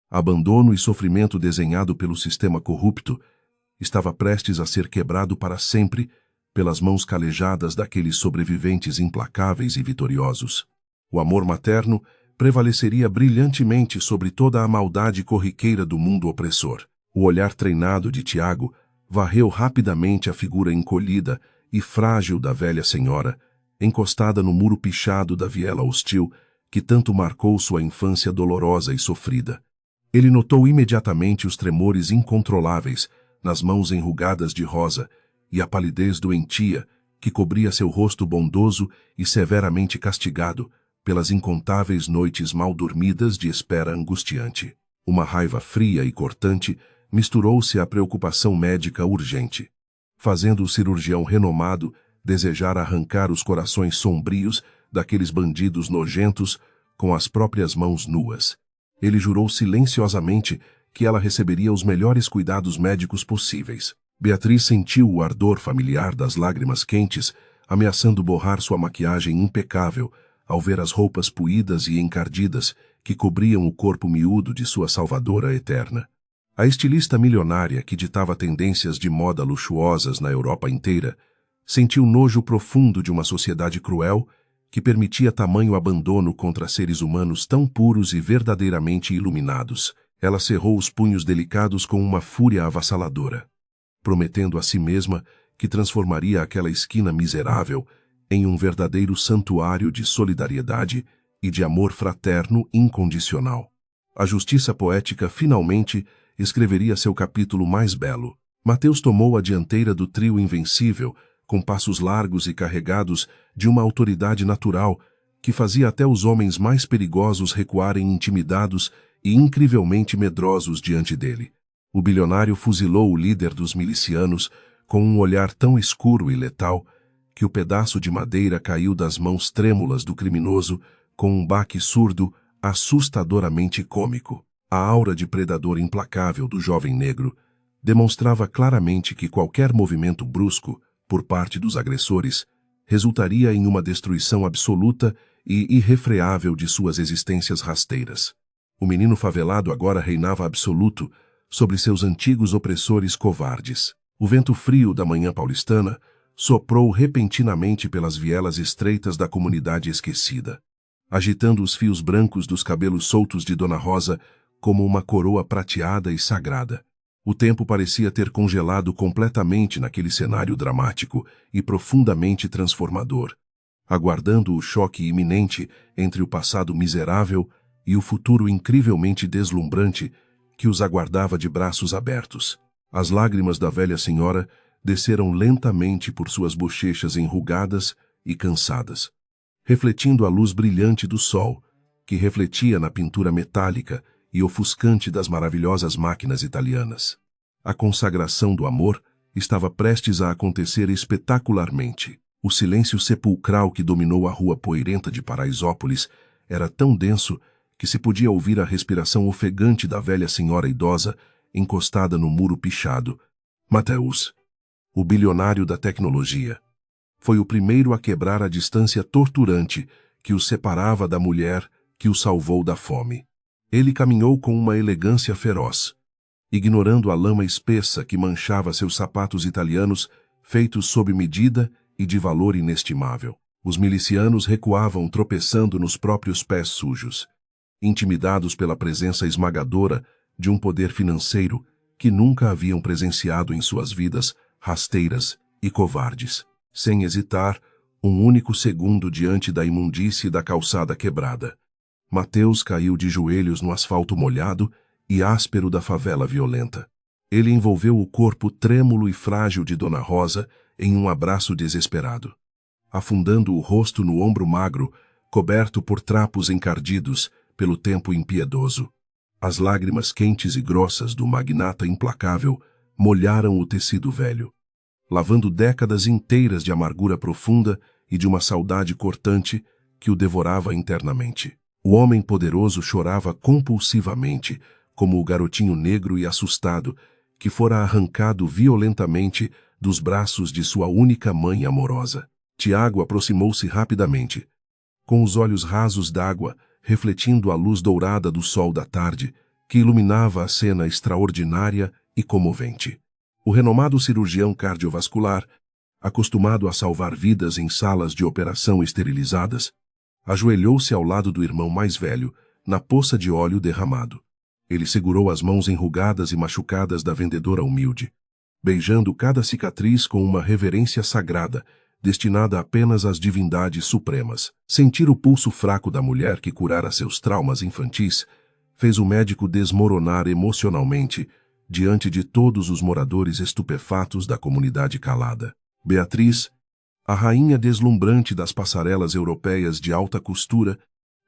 abandono e sofrimento desenhado pelo sistema corrupto, estava prestes a ser quebrado para sempre pelas mãos calejadas daqueles sobreviventes implacáveis e vitoriosos. O amor materno prevaleceria brilhantemente sobre toda a maldade corriqueira do mundo opressor. O olhar treinado de Tiago varreu rapidamente a figura encolhida e frágil da velha senhora, encostada no muro pichado da viela hostil que tanto marcou sua infância dolorosa e sofrida. Ele notou imediatamente os tremores incontroláveis nas mãos enrugadas de rosa e a palidez doentia que cobria seu rosto bondoso e severamente castigado pelas incontáveis noites mal dormidas de espera angustiante. Uma raiva fria e cortante misturou-se à preocupação médica urgente, fazendo o cirurgião renomado desejar arrancar os corações sombrios daqueles bandidos nojentos com as próprias mãos nuas. Ele jurou silenciosamente que ela receberia os melhores cuidados médicos possíveis. Beatriz sentiu o ardor familiar das lágrimas quentes, ameaçando borrar sua maquiagem impecável ao ver as roupas puídas e encardidas que cobriam o corpo miúdo de sua salvadora eterna. A estilista milionária que ditava tendências de moda luxuosas na Europa inteira sentiu nojo profundo de uma sociedade cruel que permitia tamanho abandono contra seres humanos tão puros e verdadeiramente iluminados. Ela cerrou os punhos delicados com uma fúria avassaladora, prometendo a si mesma que transformaria aquela esquina miserável em um verdadeiro santuário de solidariedade e de amor fraterno incondicional. A justiça poética finalmente escreveria seu capítulo mais belo. Mateus tomou a dianteira do trio invencível, com passos largos e carregados de uma autoridade natural que fazia até os homens mais perigosos recuarem intimidados e incrivelmente medrosos diante dele. O bilionário fuzilou o líder dos milicianos com um olhar tão escuro e letal que o pedaço de madeira caiu das mãos trêmulas do criminoso com um baque surdo assustadoramente cômico. A aura de predador implacável do jovem negro demonstrava claramente que qualquer movimento brusco por parte dos agressores resultaria em uma destruição absoluta e irrefreável de suas existências rasteiras. O menino favelado agora reinava absoluto sobre seus antigos opressores covardes. O vento frio da manhã paulistana soprou repentinamente pelas vielas estreitas da comunidade esquecida, agitando os fios brancos dos cabelos soltos de Dona Rosa como uma coroa prateada e sagrada. O tempo parecia ter congelado completamente naquele cenário dramático e profundamente transformador, aguardando o choque iminente entre o passado miserável e o futuro incrivelmente deslumbrante que os aguardava de braços abertos. As lágrimas da velha senhora desceram lentamente por suas bochechas enrugadas e cansadas, refletindo a luz brilhante do sol, que refletia na pintura metálica e ofuscante das maravilhosas máquinas italianas. A consagração do amor estava prestes a acontecer espetacularmente. O silêncio sepulcral que dominou a rua poeirenta de Paraisópolis era tão denso que se podia ouvir a respiração ofegante da velha senhora idosa encostada no muro pichado. Mateus, o bilionário da tecnologia, foi o primeiro a quebrar a distância torturante que o separava da mulher que o salvou da fome. Ele caminhou com uma elegância feroz, ignorando a lama espessa que manchava seus sapatos italianos feitos sob medida e de valor inestimável. Os milicianos recuavam tropeçando nos próprios pés sujos, intimidados pela presença esmagadora de um poder financeiro que nunca haviam presenciado em suas vidas rasteiras e covardes. Sem hesitar, um único segundo diante da imundície da calçada quebrada, Mateus caiu de joelhos no asfalto molhado e áspero da favela violenta. Ele envolveu o corpo trêmulo e frágil de Dona Rosa em um abraço desesperado, afundando o rosto no ombro magro, coberto por trapos encardidos pelo tempo impiedoso. As lágrimas quentes e grossas do magnata implacável molharam o tecido velho, lavando décadas inteiras de amargura profunda e de uma saudade cortante que o devorava internamente. O homem poderoso chorava compulsivamente, como o garotinho negro e assustado que fora arrancado violentamente dos braços de sua única mãe amorosa. Tiago aproximou-se rapidamente, com os olhos rasos d'água, refletindo a luz dourada do sol da tarde, que iluminava a cena extraordinária e comovente. O renomado cirurgião cardiovascular, acostumado a salvar vidas em salas de operação esterilizadas, ajoelhou-se ao lado do irmão mais velho, na poça de óleo derramado. Ele segurou as mãos enrugadas e machucadas da vendedora humilde, beijando cada cicatriz com uma reverência sagrada, destinada apenas às divindades supremas. Sentir o pulso fraco da mulher que curara seus traumas infantis fez o médico desmoronar emocionalmente diante de todos os moradores estupefatos da comunidade calada. Beatriz, a rainha deslumbrante das passarelas europeias de alta costura,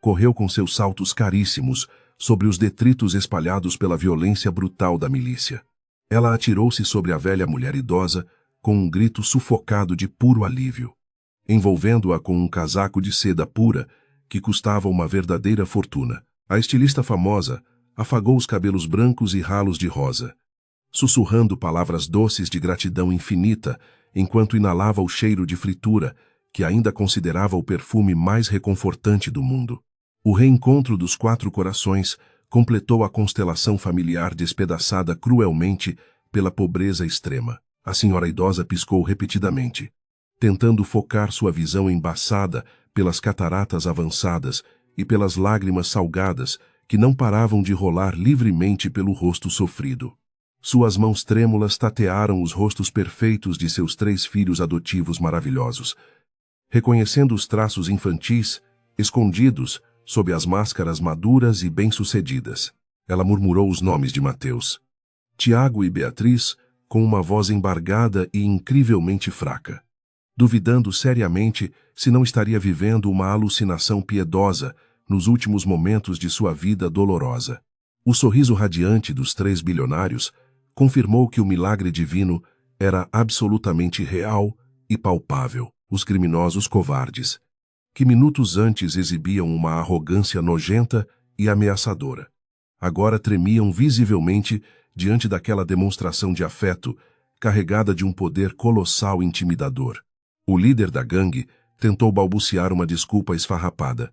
correu com seus saltos caríssimos sobre os detritos espalhados pela violência brutal da milícia. Ela atirou-se sobre a velha mulher idosa com um grito sufocado de puro alívio, envolvendo-a com um casaco de seda pura que custava uma verdadeira fortuna. A estilista famosa afagou os cabelos brancos e ralos de rosa, sussurrando palavras doces de gratidão infinita enquanto inalava o cheiro de fritura que ainda considerava o perfume mais reconfortante do mundo. O reencontro dos 4 corações completou a constelação familiar despedaçada cruelmente pela pobreza extrema. A senhora idosa piscou repetidamente, tentando focar sua visão embaçada pelas cataratas avançadas e pelas lágrimas salgadas que não paravam de rolar livremente pelo rosto sofrido. Suas mãos trêmulas tatearam os rostos perfeitos de seus 3 filhos adotivos maravilhosos, reconhecendo os traços infantis, escondidos sob as máscaras maduras e bem-sucedidas. Ela murmurou os nomes de Mateus, Tiago e Beatriz com uma voz embargada e incrivelmente fraca, duvidando seriamente se não estaria vivendo uma alucinação piedosa nos últimos momentos de sua vida dolorosa. O sorriso radiante dos 3 bilionários confirmou que o milagre divino era absolutamente real e palpável. Os criminosos covardes, que minutos antes exibiam uma arrogância nojenta e ameaçadora, agora tremiam visivelmente diante daquela demonstração de afeto carregada de um poder colossal e intimidador. O líder da gangue tentou balbuciar uma desculpa esfarrapada,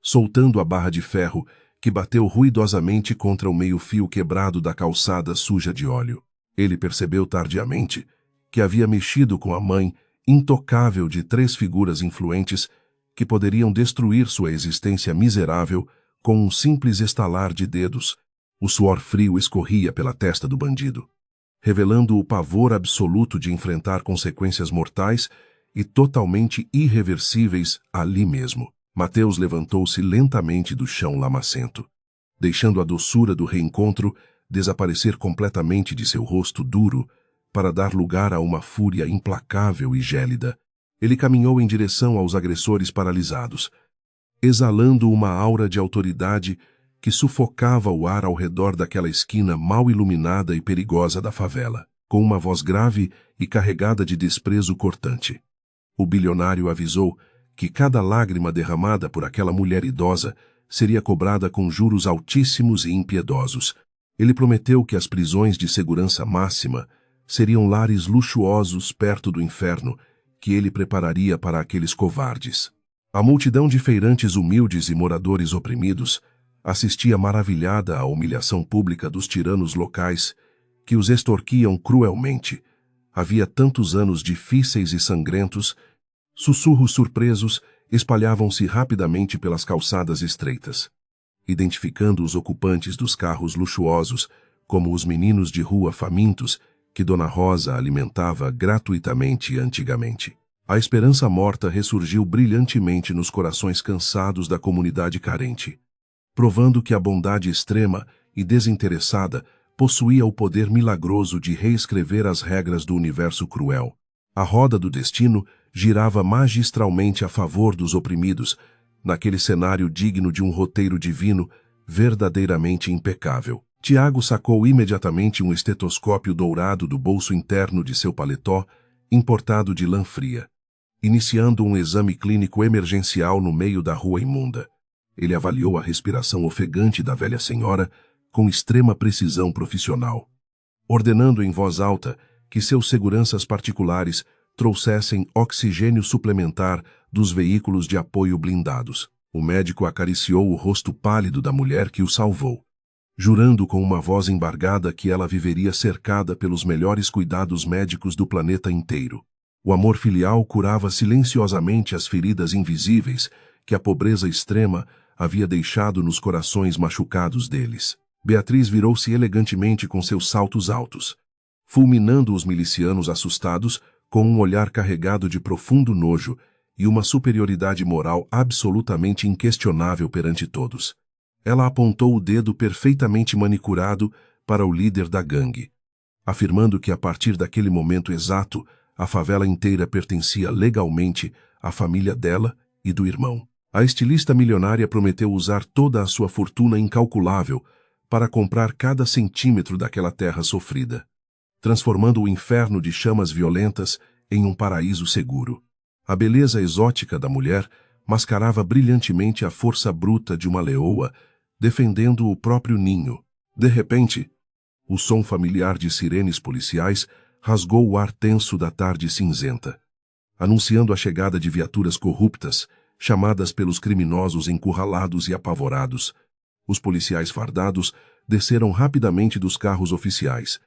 soltando a barra de ferro que bateu ruidosamente contra o meio-fio quebrado da calçada suja de óleo. Ele percebeu tardiamente que havia mexido com a mãe intocável de 3 figuras influentes que poderiam destruir sua existência miserável com um simples estalar de dedos. O suor frio escorria pela testa do bandido, revelando o pavor absoluto de enfrentar consequências mortais e totalmente irreversíveis ali mesmo. Mateus levantou-se lentamente do chão lamacento, deixando a doçura do reencontro desaparecer completamente de seu rosto duro para dar lugar a uma fúria implacável e gélida. Ele caminhou em direção aos agressores paralisados, exalando uma aura de autoridade que sufocava o ar ao redor daquela esquina mal iluminada e perigosa da favela. Com uma voz grave e carregada de desprezo cortante, o bilionário avisou que cada lágrima derramada por aquela mulher idosa seria cobrada com juros altíssimos e impiedosos. Ele prometeu que as prisões de segurança máxima seriam lares luxuosos perto do inferno que ele prepararia para aqueles covardes. A multidão de feirantes humildes e moradores oprimidos assistia maravilhada à humilhação pública dos tiranos locais que os extorquiam cruelmente. Havia tantos anos difíceis e sangrentos. Sussurros surpresos espalhavam-se rapidamente pelas calçadas estreitas, identificando os ocupantes dos carros luxuosos como os meninos de rua famintos que Dona Rosa alimentava gratuitamente antigamente. A esperança morta ressurgiu brilhantemente nos corações cansados da comunidade carente, provando que a bondade extrema e desinteressada possuía o poder milagroso de reescrever as regras do universo cruel. A roda do destino girava magistralmente a favor dos oprimidos, naquele cenário digno de um roteiro divino verdadeiramente impecável. Tiago sacou imediatamente um estetoscópio dourado do bolso interno de seu paletó, importado de lã fria, iniciando um exame clínico emergencial no meio da rua imunda. Ele avaliou a respiração ofegante da velha senhora com extrema precisão profissional, ordenando em voz alta que seus seguranças particulares trouxessem oxigênio suplementar dos veículos de apoio blindados. O médico acariciou o rosto pálido da mulher que o salvou, jurando com uma voz embargada que ela viveria cercada pelos melhores cuidados médicos do planeta inteiro. O amor filial curava silenciosamente as feridas invisíveis que a pobreza extrema havia deixado nos corações machucados deles. Beatriz virou-se elegantemente com seus saltos altos, fulminando os milicianos assustados com um olhar carregado de profundo nojo e uma superioridade moral absolutamente inquestionável perante todos. Ela apontou o dedo perfeitamente manicurado para o líder da gangue, afirmando que a partir daquele momento exato, a favela inteira pertencia legalmente à família dela e do irmão. A estilista milionária prometeu usar toda a sua fortuna incalculável para comprar cada centímetro daquela terra sofrida, transformando o inferno de chamas violentas em um paraíso seguro. A beleza exótica da mulher mascarava brilhantemente a força bruta de uma leoa defendendo o próprio ninho. De repente, o som familiar de sirenes policiais rasgou o ar tenso da tarde cinzenta, anunciando a chegada de viaturas corruptas, chamadas pelos criminosos encurralados e apavorados. Os policiais fardados desceram rapidamente dos carros oficiais,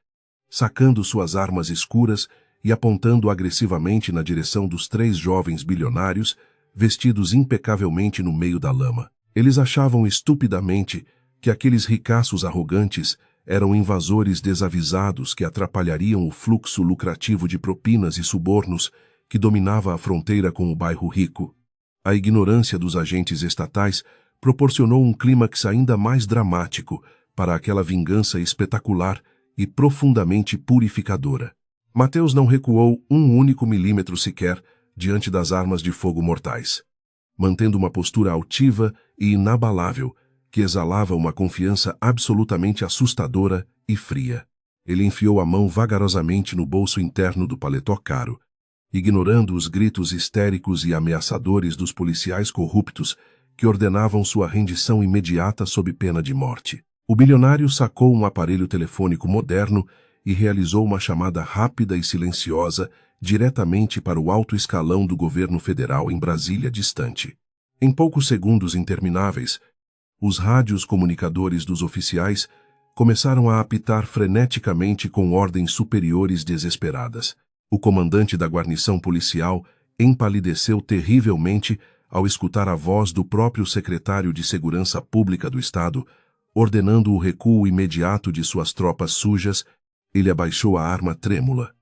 sacando suas armas escuras e apontando agressivamente na direção dos 3 jovens bilionários, vestidos impecavelmente no meio da lama. Eles achavam estupidamente que aqueles ricaços arrogantes eram invasores desavisados que atrapalhariam o fluxo lucrativo de propinas e subornos que dominava a fronteira com o bairro rico. A ignorância dos agentes estatais proporcionou um clímax ainda mais dramático para aquela vingança espetacular e profundamente purificadora. Mateus não recuou um único milímetro sequer diante das armas de fogo mortais, mantendo uma postura altiva e inabalável que exalava uma confiança absolutamente assustadora e fria. Ele enfiou a mão vagarosamente no bolso interno do paletó caro, ignorando os gritos histéricos e ameaçadores dos policiais corruptos que ordenavam sua rendição imediata sob pena de morte. O bilionário sacou um aparelho telefônico moderno e realizou uma chamada rápida e silenciosa diretamente para o alto escalão do governo federal em Brasília distante. Em poucos segundos intermináveis, os rádios comunicadores dos oficiais começaram a apitar freneticamente com ordens superiores desesperadas. O comandante da guarnição policial empalideceu terrivelmente ao escutar a voz do próprio secretário de Segurança Pública do Estado, ordenando o recuo imediato de suas tropas sujas. Ele abaixou a arma trêmula,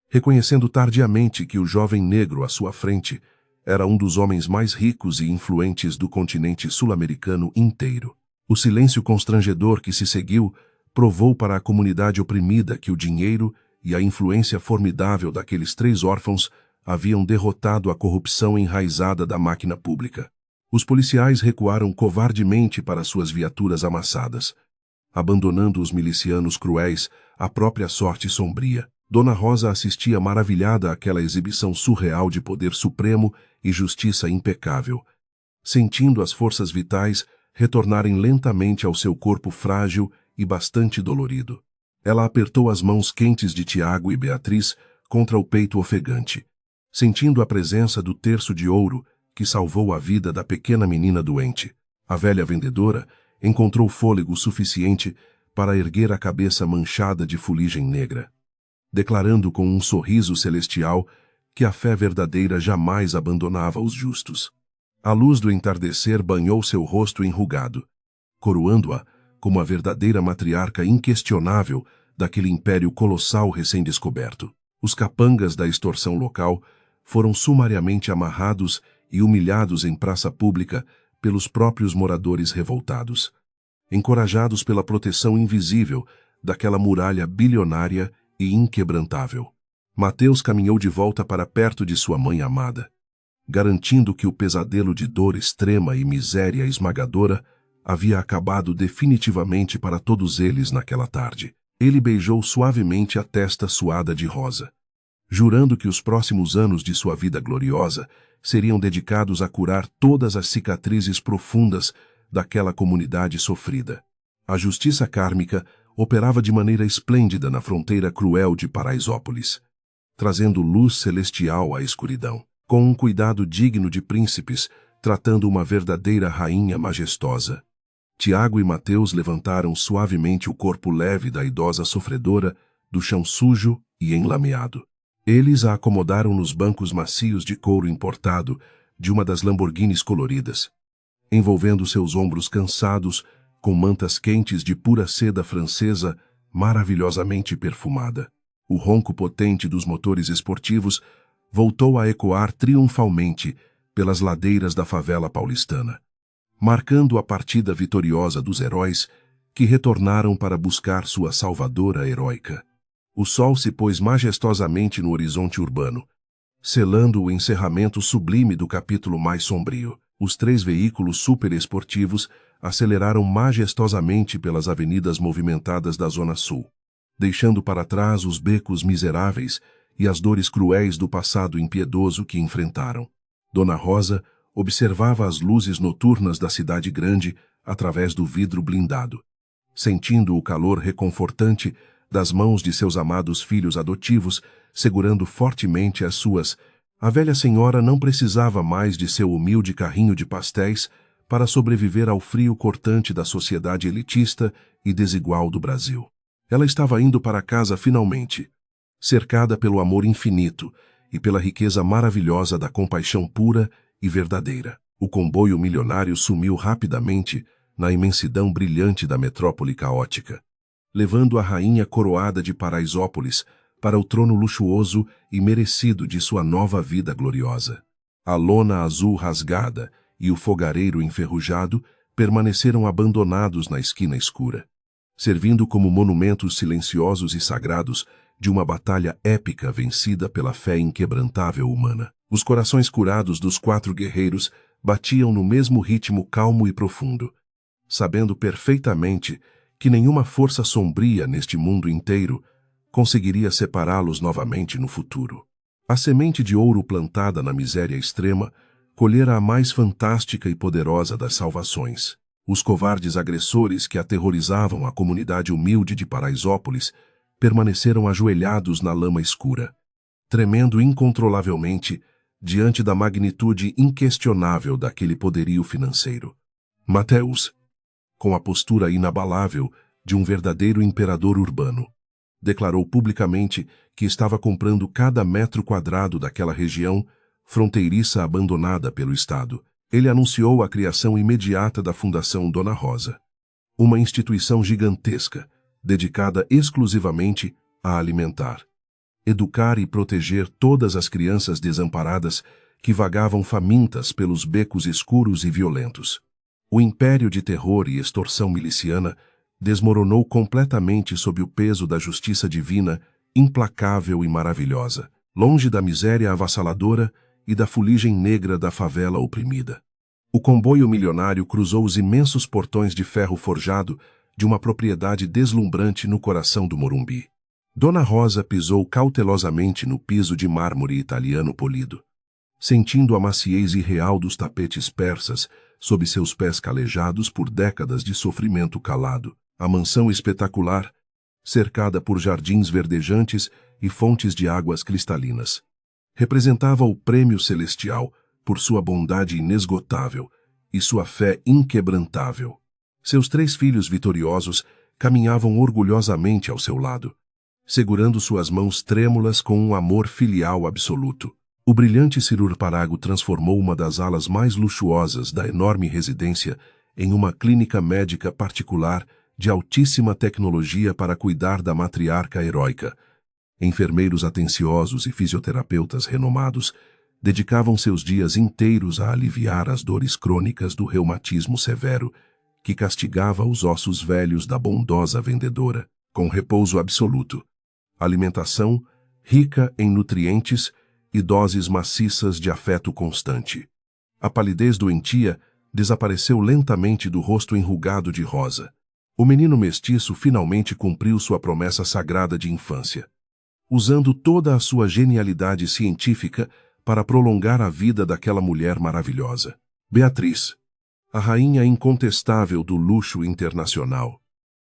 reconhecendo tardiamente que o jovem negro à sua frente era um dos homens mais ricos e influentes do continente sul-americano inteiro. O silêncio constrangedor que se seguiu provou para a comunidade oprimida que o dinheiro e a influência formidável daqueles 3 órfãos haviam derrotado a corrupção enraizada da máquina pública. Os policiais recuaram covardemente para suas viaturas amassadas, abandonando os milicianos cruéis à própria sorte sombria. Dona Rosa assistia maravilhada àquela exibição surreal de poder supremo e justiça impecável, sentindo as forças vitais retornarem lentamente ao seu corpo frágil e bastante dolorido. Ela apertou as mãos quentes de Tiago e Beatriz contra o peito ofegante, sentindo a presença do terço de ouro que salvou a vida da pequena menina doente. A velha vendedora encontrou fôlego suficiente para erguer a cabeça manchada de fuligem negra, declarando com um sorriso celestial que a fé verdadeira jamais abandonava os justos. A luz do entardecer banhou seu rosto enrugado, coroando-a como a verdadeira matriarca inquestionável daquele império colossal recém-descoberto. Os capangas da extorsão local foram sumariamente amarrados e humilhados em praça pública pelos próprios moradores revoltados, encorajados pela proteção invisível daquela muralha bilionária e inquebrantável. Mateus caminhou de volta para perto de sua mãe amada, garantindo que o pesadelo de dor extrema e miséria esmagadora havia acabado definitivamente para todos eles naquela tarde. Ele beijou suavemente a testa suada de Rosa, jurando que os próximos anos de sua vida gloriosa seriam dedicados a curar todas as cicatrizes profundas daquela comunidade sofrida. A justiça kármica operava de maneira esplêndida na fronteira cruel de Paraisópolis, trazendo luz celestial à escuridão, com um cuidado digno de príncipes, tratando uma verdadeira rainha majestosa. Tiago e Mateus levantaram suavemente o corpo leve da idosa sofredora do chão sujo e enlameado. Eles a acomodaram nos bancos macios de couro importado de uma das Lamborghinis coloridas, envolvendo seus ombros cansados com mantas quentes de pura seda francesa maravilhosamente perfumada. O ronco potente dos motores esportivos voltou a ecoar triunfalmente pelas ladeiras da favela paulistana, marcando a partida vitoriosa dos heróis que retornaram para buscar sua salvadora heróica. O sol se pôs majestosamente no horizonte urbano, selando o encerramento sublime do capítulo mais sombrio. Os 3 veículos superesportivos aceleraram majestosamente pelas avenidas movimentadas da Zona Sul, deixando para trás os becos miseráveis e as dores cruéis do passado impiedoso que enfrentaram. Dona Rosa observava as luzes noturnas da cidade grande através do vidro blindado, sentindo o calor reconfortante das mãos de seus amados filhos adotivos, segurando fortemente as suas. A velha senhora não precisava mais de seu humilde carrinho de pastéis para sobreviver ao frio cortante da sociedade elitista e desigual do Brasil. Ela estava indo para casa finalmente, cercada pelo amor infinito e pela riqueza maravilhosa da compaixão pura e verdadeira. O comboio milionário sumiu rapidamente na imensidão brilhante da metrópole caótica, levando a rainha coroada de Paraisópolis para o trono luxuoso e merecido de sua nova vida gloriosa. A lona azul rasgada e o fogareiro enferrujado permaneceram abandonados na esquina escura, servindo como monumentos silenciosos e sagrados de uma batalha épica vencida pela fé inquebrantável humana. Os corações curados dos 4 guerreiros batiam no mesmo ritmo calmo e profundo, sabendo perfeitamente que nenhuma força sombria neste mundo inteiro conseguiria separá-los novamente no futuro. A semente de ouro plantada na miséria extrema colhera a mais fantástica e poderosa das salvações. Os covardes agressores que aterrorizavam a comunidade humilde de Paraisópolis permaneceram ajoelhados na lama escura, tremendo incontrolavelmente diante da magnitude inquestionável daquele poderio financeiro. Mateus, com a postura inabalável de um verdadeiro imperador urbano, declarou publicamente que estava comprando cada metro quadrado daquela região fronteiriça abandonada pelo Estado. Ele anunciou a criação imediata da Fundação Dona Rosa, uma instituição gigantesca, dedicada exclusivamente a alimentar, educar e proteger todas as crianças desamparadas que vagavam famintas pelos becos escuros e violentos. O império de terror e extorsão miliciana desmoronou completamente sob o peso da justiça divina, implacável e maravilhosa, longe da miséria avassaladora e da fuligem negra da favela oprimida. O comboio milionário cruzou os imensos portões de ferro forjado de uma propriedade deslumbrante no coração do Morumbi. Dona Rosa pisou cautelosamente no piso de mármore italiano polido, sentindo a maciez irreal dos tapetes persas sob seus pés calejados por décadas de sofrimento calado. A mansão espetacular, cercada por jardins verdejantes e fontes de águas cristalinas, representava o prêmio celestial por sua bondade inesgotável e sua fé inquebrantável. Seus 3 filhos vitoriosos caminhavam orgulhosamente ao seu lado, segurando suas mãos trêmulas com um amor filial absoluto. O brilhante cirurparago transformou uma das alas mais luxuosas da enorme residência em uma clínica médica particular de altíssima tecnologia para cuidar da matriarca heróica. Enfermeiros atenciosos e fisioterapeutas renomados dedicavam seus dias inteiros a aliviar as dores crônicas do reumatismo severo que castigava os ossos velhos da bondosa vendedora, com repouso absoluto, alimentação rica em nutrientes e doses maciças de afeto constante. A palidez doentia desapareceu lentamente do rosto enrugado de Rosa. O menino mestiço finalmente cumpriu sua promessa sagrada de infância. usando toda a sua genialidade científica para prolongar a vida daquela mulher maravilhosa. Beatriz, a rainha incontestável do luxo internacional,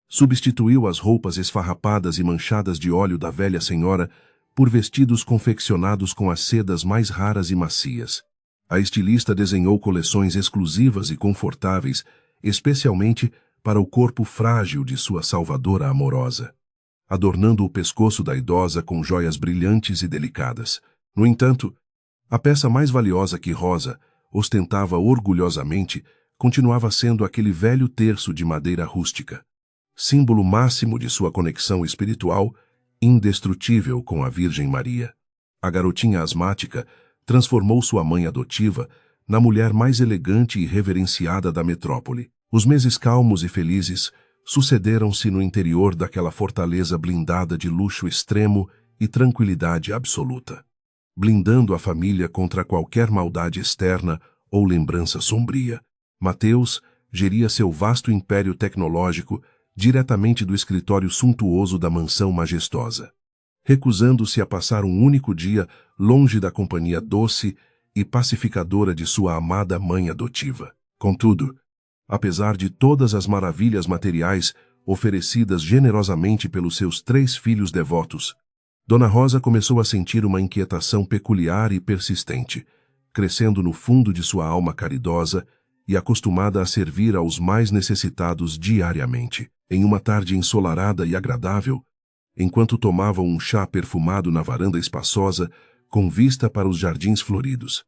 substituiu as roupas esfarrapadas e manchadas de óleo da velha senhora por vestidos confeccionados com as sedas mais raras e macias. A estilista desenhou coleções exclusivas e confortáveis, especialmente para o corpo frágil de sua salvadora amorosa, adornando o pescoço da idosa com joias brilhantes e delicadas. No entanto, a peça mais valiosa que Rosa ostentava orgulhosamente continuava sendo aquele velho terço de madeira rústica, símbolo máximo de sua conexão espiritual indestrutível com a Virgem Maria. A garotinha asmática transformou sua mãe adotiva na mulher mais elegante e reverenciada da metrópole. Os meses calmos e felizes sucederam-se no interior daquela fortaleza blindada de luxo extremo e tranquilidade absoluta, blindando a família contra qualquer maldade externa ou lembrança sombria. Mateus geria seu vasto império tecnológico diretamente do escritório suntuoso da mansão majestosa, recusando-se a passar um único dia longe da companhia doce e pacificadora de sua amada mãe adotiva. Contudo, apesar de todas as maravilhas materiais oferecidas generosamente pelos seus 3 filhos devotos, Dona Rosa começou a sentir uma inquietação peculiar e persistente, crescendo no fundo de sua alma caridosa e acostumada a servir aos mais necessitados diariamente. Em uma tarde ensolarada e agradável, enquanto tomavam um chá perfumado na varanda espaçosa com vista para os jardins floridos,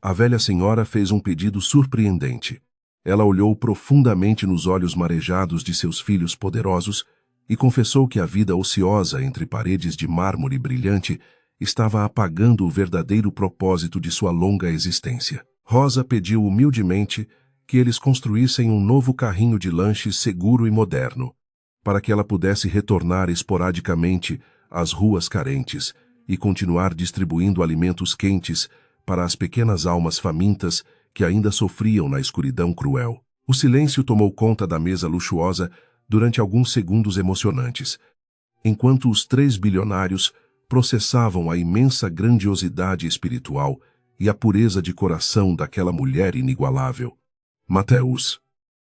a velha senhora fez um pedido surpreendente. Ela olhou profundamente nos olhos marejados de seus filhos poderosos e confessou que a vida ociosa entre paredes de mármore brilhante estava apagando o verdadeiro propósito de sua longa existência. Rosa pediu humildemente que eles construíssem um novo carrinho de lanches seguro e moderno, para que ela pudesse retornar esporadicamente às ruas carentes e continuar distribuindo alimentos quentes para as pequenas almas famintas que ainda sofriam na escuridão cruel. O silêncio tomou conta da mesa luxuosa durante alguns segundos emocionantes, enquanto os 3 bilionários processavam a imensa grandiosidade espiritual e a pureza de coração daquela mulher inigualável. Mateus,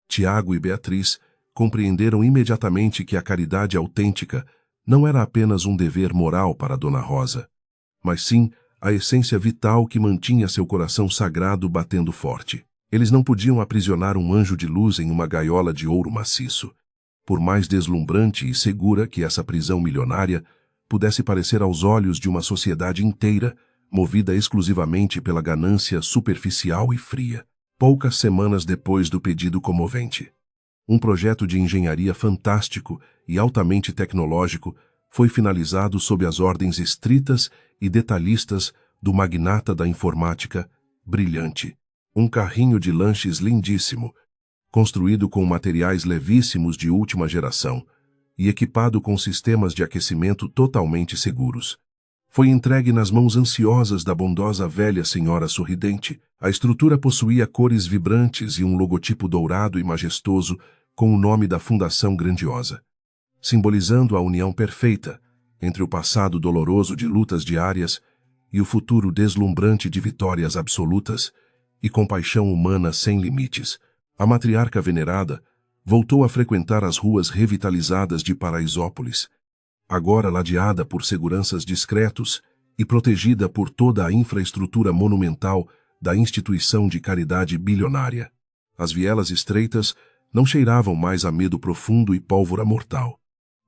Tiago e Beatriz compreenderam imediatamente que a caridade autêntica não era apenas um dever moral para Dona Rosa, mas sim a essência vital que mantinha seu coração sagrado batendo forte. Eles não podiam aprisionar um anjo de luz em uma gaiola de ouro maciço, por mais deslumbrante e segura que essa prisão milionária pudesse parecer aos olhos de uma sociedade inteira, movida exclusivamente pela ganância superficial e fria. Poucas semanas depois do pedido comovente, um projeto de engenharia fantástico e altamente tecnológico foi finalizado sob as ordens estritas e detalhistas do magnata da informática, brilhante. Um carrinho de lanches lindíssimo, construído com materiais levíssimos de última geração e equipado com sistemas de aquecimento totalmente seguros, foi entregue nas mãos ansiosas da bondosa velha senhora sorridente. A estrutura possuía cores vibrantes e um logotipo dourado e majestoso com o nome da Fundação Grandiosa, simbolizando a união perfeita entre o passado doloroso de lutas diárias e o futuro deslumbrante de vitórias absolutas e compaixão humana sem limites. A matriarca venerada voltou a frequentar as ruas revitalizadas de Paraisópolis, agora ladeada por seguranças discretos e protegida por toda a infraestrutura monumental da instituição de caridade bilionária. As vielas estreitas não cheiravam mais a medo profundo e pólvora mortal,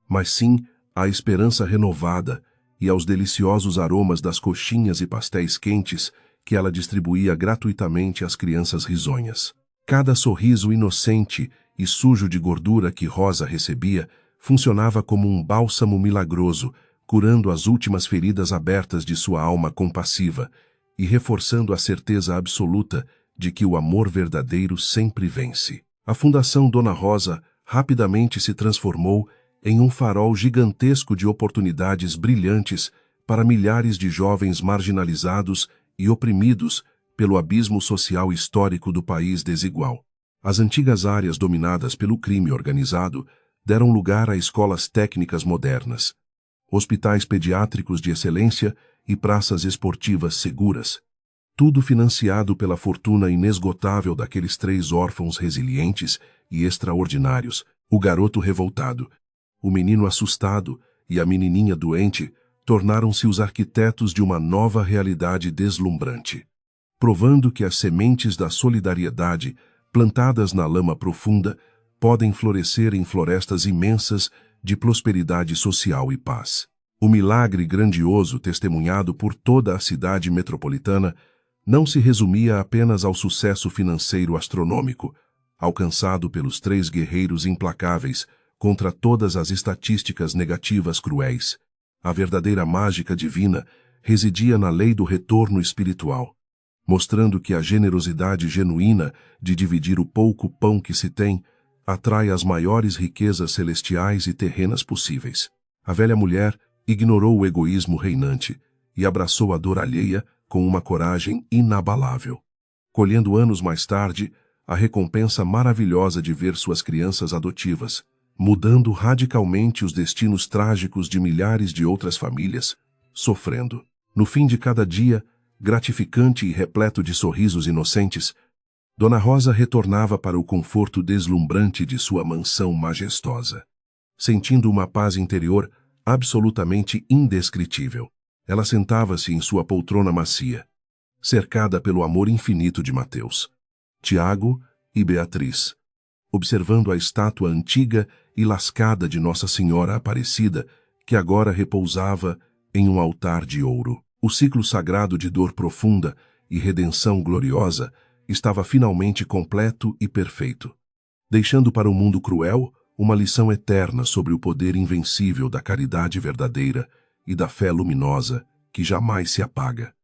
mas sim à esperança renovada e aos deliciosos aromas das coxinhas e pastéis quentes que ela distribuía gratuitamente às crianças risonhas. Cada sorriso inocente e sujo de gordura que Rosa recebia funcionava como um bálsamo milagroso, curando as últimas feridas abertas de sua alma compassiva e reforçando a certeza absoluta de que o amor verdadeiro sempre vence. A Fundação Dona Rosa rapidamente se transformou em um farol gigantesco de oportunidades brilhantes para milhares de jovens marginalizados e oprimidos pelo abismo social histórico do país desigual. As antigas áreas dominadas pelo crime organizado deram lugar a escolas técnicas modernas, hospitais pediátricos de excelência e praças esportivas seguras. Tudo financiado pela fortuna inesgotável daqueles 3 órfãos resilientes e extraordinários, o garoto revoltado, o menino assustado e a menininha doente tornaram-se os arquitetos de uma nova realidade deslumbrante, provando que as sementes da solidariedade, plantadas na lama profunda, podem florescer em florestas imensas de prosperidade social e paz. O milagre grandioso testemunhado por toda a cidade metropolitana não se resumia apenas ao sucesso financeiro astronômico, alcançado pelos 3 guerreiros implacáveis contra todas as estatísticas negativas cruéis. A verdadeira mágica divina residia na lei do retorno espiritual, mostrando que a generosidade genuína de dividir o pouco pão que se tem atrai as maiores riquezas celestiais e terrenas possíveis. A velha mulher ignorou o egoísmo reinante e abraçou a dor alheia com uma coragem inabalável, colhendo anos mais tarde a recompensa maravilhosa de ver suas crianças adotivas, mudando radicalmente os destinos trágicos de milhares de outras famílias, sofrendo. No fim de cada dia, gratificante e repleto de sorrisos inocentes, Dona Rosa retornava para o conforto deslumbrante de sua mansão majestosa, sentindo uma paz interior absolutamente indescritível. Ela sentava-se em sua poltrona macia, cercada pelo amor infinito de Mateus, Tiago e Beatriz, observando a estátua antiga e lascada de Nossa Senhora Aparecida, que agora repousava em um altar de ouro. O ciclo sagrado de dor profunda e redenção gloriosa estava finalmente completo e perfeito, deixando para o mundo cruel uma lição eterna sobre o poder invencível da caridade verdadeira e da fé luminosa que jamais se apaga.